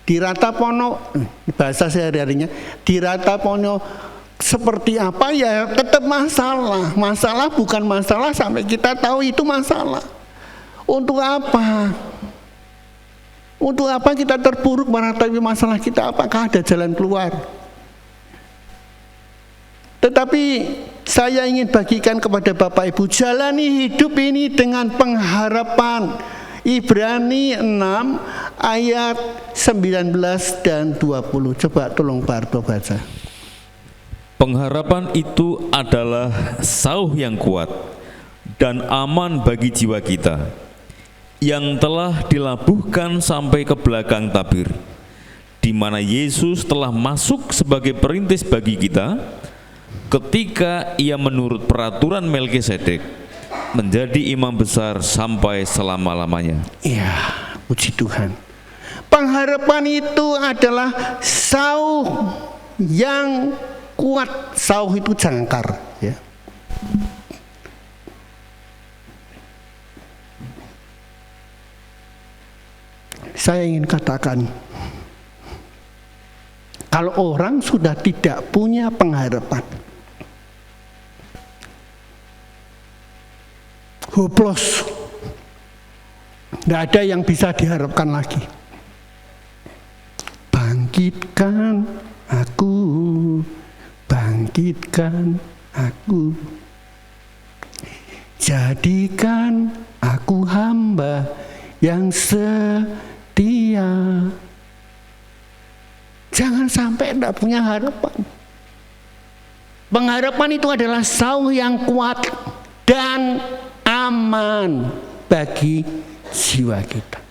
Diratapono, bahasa sehari-harinya, diratapono seperti apa ya tetap masalah. Masalah bukan masalah sampai kita tahu itu masalah. Untuk apa? Untuk apa kita terpuruk meratapi masalah kita? Apakah ada jalan keluar? Tetapi saya ingin bagikan kepada Bapak Ibu, jalani hidup ini dengan pengharapan. Ibrani 6 ayat 19 dan 20. Coba tolong Pak Arto baca. Pengharapan itu adalah sauh yang kuat dan aman bagi jiwa kita, yang telah dilabuhkan sampai ke belakang tabir, di mana Yesus telah masuk sebagai perintis bagi kita ketika Ia menurut peraturan Melkisedek menjadi imam besar sampai selama-lamanya. Ya, puji Tuhan. Pengharapan itu adalah sauh yang kuat. Sauh itu jangkar, ya. Saya ingin katakan, kalau orang sudah tidak punya pengharapan, hopeless, tidak ada yang bisa diharapkan lagi. Bangkitkan aku, bangkitkan aku, jadikan aku hamba yang setia. Jangan sampai tidak punya harapan. Pengharapan itu adalah sauh yang kuat dan aman bagi jiwa kita.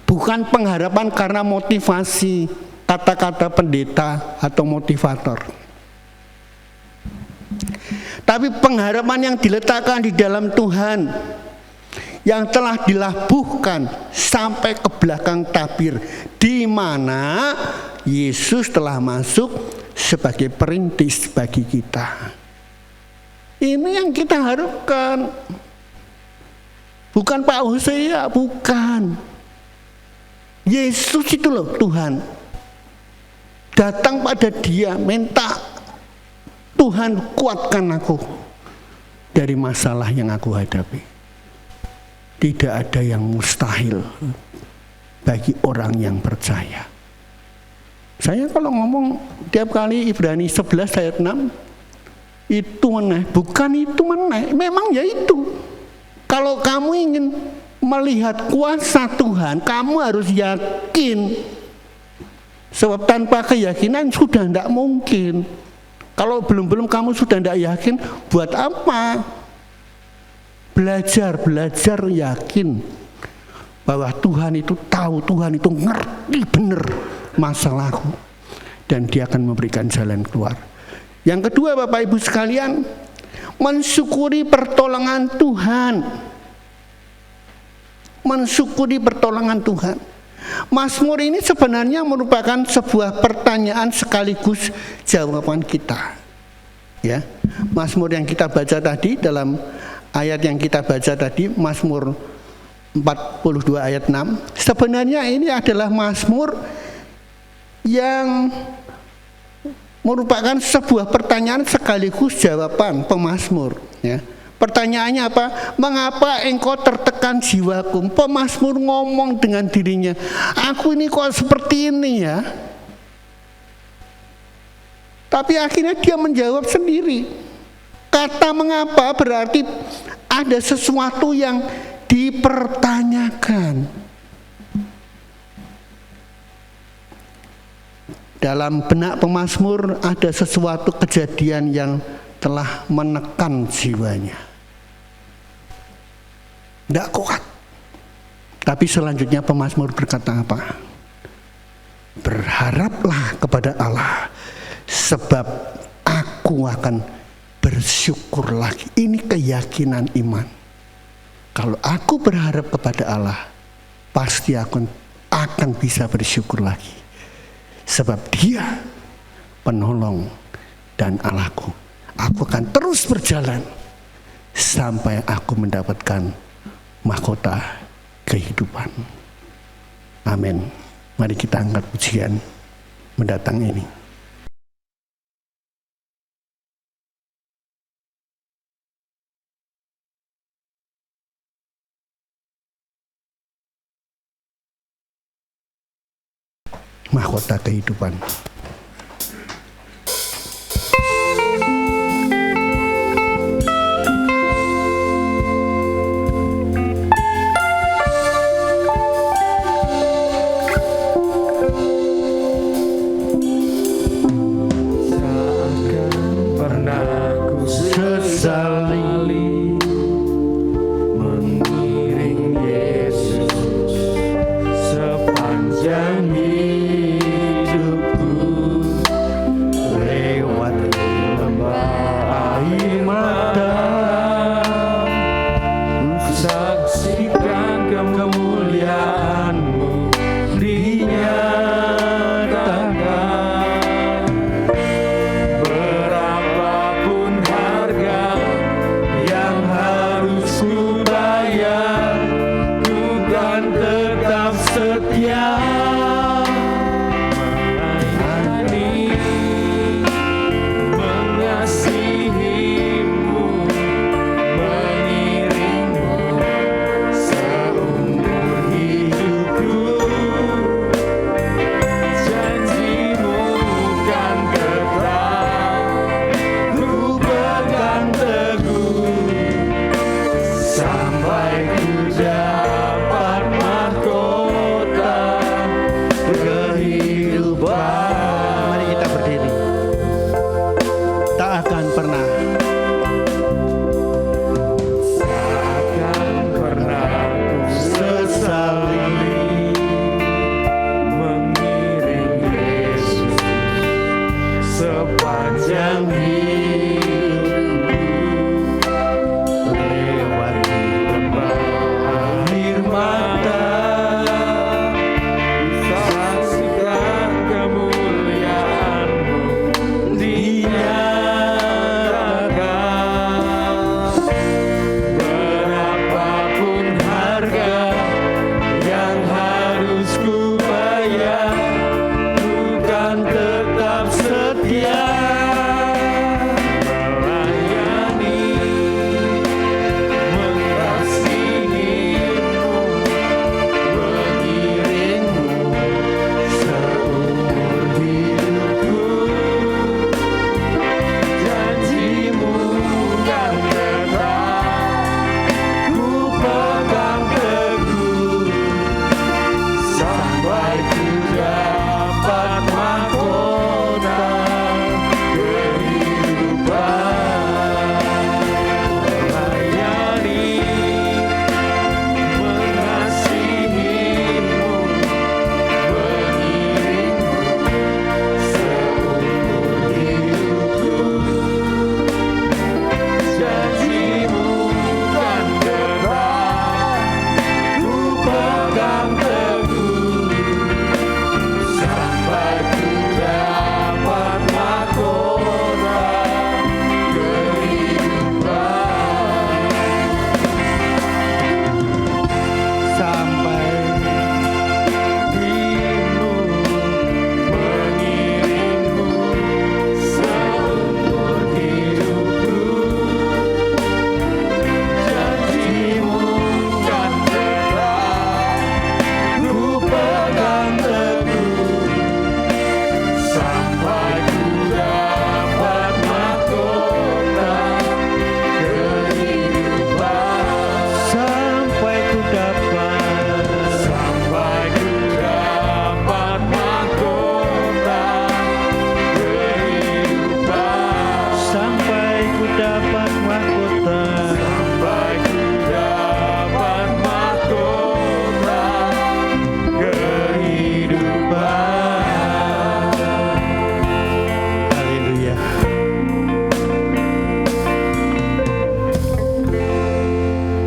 Bukan pengharapan karena motivasi, kata-kata pendeta atau motivator. Tapi pengharapan yang diletakkan di dalam Tuhan, yang telah dilabuhkan sampai ke belakang tabir, di mana Yesus telah masuk sebagai perintis bagi kita. Ini yang kita harapkan. Bukan Pak Hosea, bukan. Yesus itu loh Tuhan. Datang pada Dia, minta, Tuhan kuatkan aku dari masalah yang aku hadapi. Tidak ada yang mustahil bagi orang yang percaya. Saya kalau ngomong tiap kali Ibrani 11 ayat 6, itu meneh, bukan itu meneh, memang ya itu. Kalau kamu ingin melihat kuasa Tuhan, kamu harus yakin. Sebab tanpa keyakinan sudah tidak mungkin. Kalau belum kamu sudah tidak yakin, buat apa? Belajar yakin bahwa Tuhan itu tahu, Tuhan itu ngerti benar masalahku, dan Dia akan memberikan jalan keluar. Yang kedua, Bapak Ibu sekalian, mensyukuri pertolongan Tuhan. Mensyukuri pertolongan Tuhan. Mazmur ini sebenarnya merupakan sebuah pertanyaan sekaligus jawaban kita. Ya, Mazmur yang kita baca tadi, dalam ayat yang kita baca tadi, Mazmur 42 ayat 6, sebenarnya ini adalah mazmur yang merupakan sebuah pertanyaan sekaligus jawaban pemazmur, ya. Pertanyaannya apa? Mengapa engkau tertekan jiwaku? Pemazmur ngomong dengan dirinya, aku ini kok seperti ini ya. Tapi akhirnya dia menjawab sendiri. Kata mengapa berarti ada sesuatu yang dipertanyakan. Dalam benak pemazmur ada sesuatu kejadian yang telah menekan jiwanya. Tidak kuat. Tapi selanjutnya pemazmur berkata apa? Berharaplah kepada Allah, sebab aku akan bersyukur lagi. Ini keyakinan iman. Kalau aku berharap kepada Allah, pasti aku akan bisa bersyukur lagi. Sebab Dia penolong dan Allahku. Aku akan terus berjalan sampai aku mendapatkan mahkota kehidupan. Amin. Mari kita angkat pujian mendatang ini. Mahkota kehidupan. Sepanjang hidupku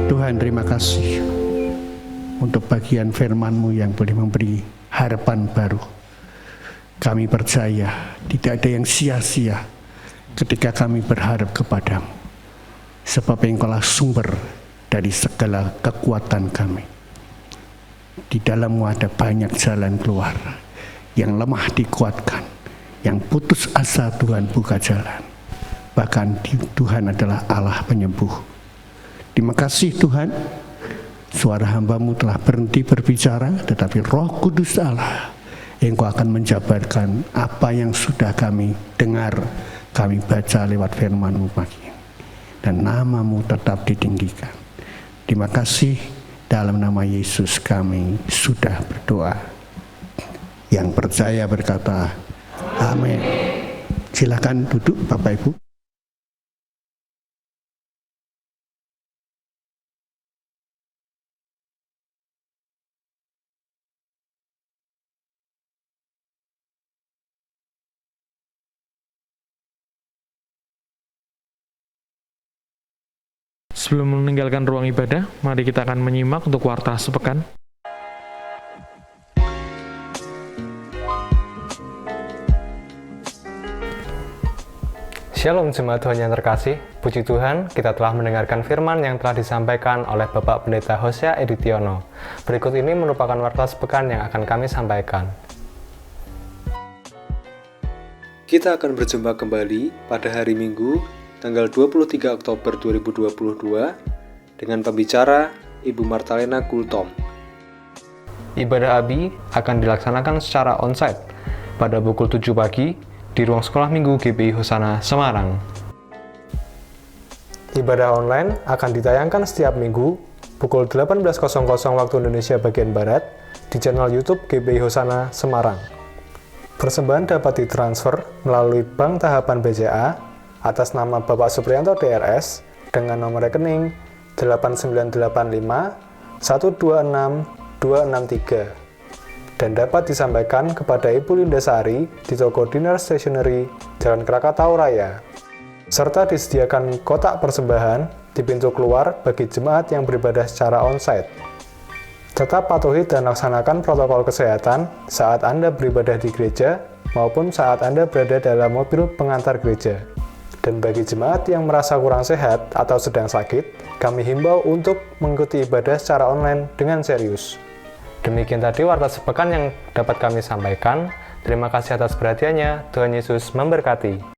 Tuhan, terima kasih untuk bagian firman-Mu yang boleh memberi harapan baru. Kami percaya tidak ada yang sia-sia ketika kami berharap kepadamu, sebab Engkaulah sumber dari segala kekuatan kami. Di dalam-Mu ada banyak jalan keluar. Yang lemah dikuatkan, yang putus asa Tuhan buka jalan. Bahkan Tuhan adalah Allah penyembuh. Terima kasih Tuhan, suara hamba-Mu telah berhenti berbicara, tetapi Roh Kudus Allah, Engkau akan menjabarkan apa yang sudah kami dengar, kami baca lewat firman-Mu pagi ini. Dan nama-Mu tetap ditinggikan. Terima kasih, dalam nama Yesus kami sudah berdoa. Yang percaya berkata, amin. Silakan duduk Bapak Ibu. Sebelum meninggalkan ruang ibadah, mari kita akan menyimak untuk warta sepekan. Shalom jemaat Tuhan yang terkasih, puji Tuhan kita telah mendengarkan firman yang telah disampaikan oleh Bapak Pendeta Hosea Editiono. Berikut ini merupakan warta sepekan yang akan kami sampaikan. Kita akan berjumpa kembali pada hari Minggu, tanggal 23 Oktober 2022 dengan pembicara Ibu Martalena Gultom. Ibadah Abi akan dilaksanakan secara onsite pada pukul 7 pagi di ruang sekolah minggu GBI Hosana Semarang. Ibadah online akan ditayangkan setiap minggu pukul 18.00 waktu Indonesia bagian Barat di channel YouTube GBI Hosana Semarang. Persembahan dapat ditransfer melalui Bank Tahapan BCA atas nama Bapak Supriyanto DRS dengan nomor rekening 8985 126 263 dan dapat disampaikan kepada Ibu Linda Sari di toko Dinar Stationery, Jalan Krakatau Raya. Serta disediakan kotak persembahan di pintu keluar bagi jemaat yang beribadah secara onsite. Tetap patuhi dan laksanakan protokol kesehatan saat Anda beribadah di gereja maupun saat Anda berada dalam mobil pengantar gereja. Dan bagi jemaat yang merasa kurang sehat atau sedang sakit, kami himbau untuk mengikuti ibadah secara online dengan serius. Demikian tadi warta sepekan yang dapat kami sampaikan. Terima kasih atas perhatiannya. Tuhan Yesus memberkati.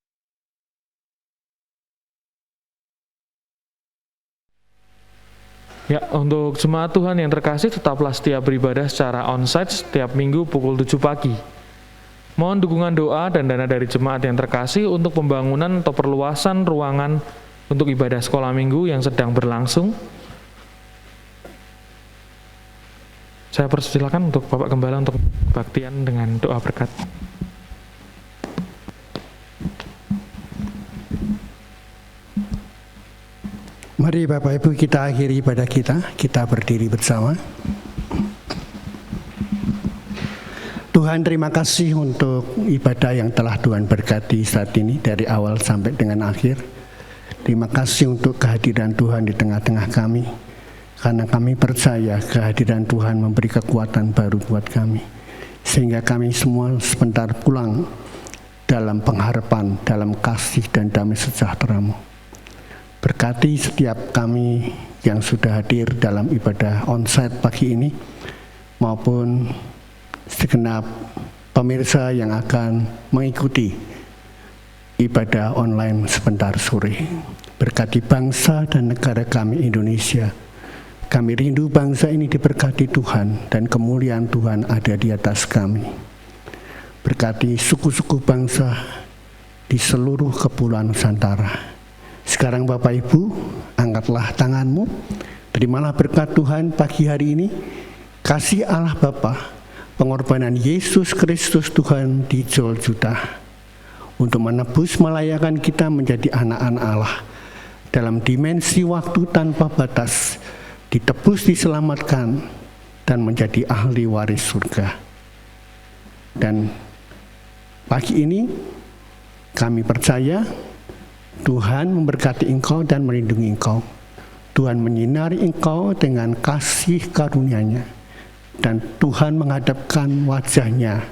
Ya, untuk jemaat Tuhan yang terkasih, tetaplah setia beribadah secara onsite setiap minggu pukul 7 pagi. Mohon dukungan doa dan dana dari jemaat yang terkasih untuk pembangunan atau perluasan ruangan untuk ibadah sekolah minggu yang sedang berlangsung. Saya persilakan untuk Bapak Gembala untuk kebaktian dengan doa berkat. Mari Bapak Ibu kita akhiri ibadah kita berdiri bersama. Tuhan, terima kasih untuk ibadah yang telah Tuhan berkati saat ini dari awal sampai dengan akhir. Terima kasih untuk kehadiran Tuhan di tengah-tengah kami. Karena kami percaya kehadiran Tuhan memberi kekuatan baru buat kami. Sehingga kami semua sebentar pulang dalam pengharapan, dalam kasih dan damai sejahtera-Mu. Berkati setiap kami yang sudah hadir dalam ibadah onsite pagi ini, maupun segenap pemirsa yang akan mengikuti ibadah online sebentar sore. Berkati bangsa dan negara kami Indonesia. Kami rindu bangsa ini diberkati Tuhan dan kemuliaan Tuhan ada di atas kami. Berkati suku-suku bangsa di seluruh kepulauan Nusantara. Sekarang Bapak Ibu, angkatlah tanganmu, terimalah berkat Tuhan pagi hari ini. Kasih Allah Bapa, pengorbanan Yesus Kristus Tuhan di Golgota untuk menebus melayakan kita menjadi anak-anak Allah dalam dimensi waktu tanpa batas, ditebus, diselamatkan, dan menjadi ahli waris surga. Dan pagi ini kami percaya Tuhan memberkati engkau dan melindungi engkau. Tuhan menyinari engkau dengan kasih karunia-Nya, dan Tuhan menghadapkan wajah-Nya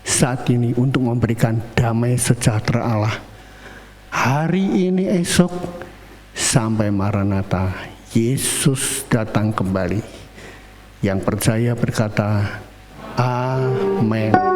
saat ini untuk memberikan damai sejahtera Allah. Hari ini, esok, sampai Maranatha, Yesus datang kembali. Yang percaya berkata, Amin.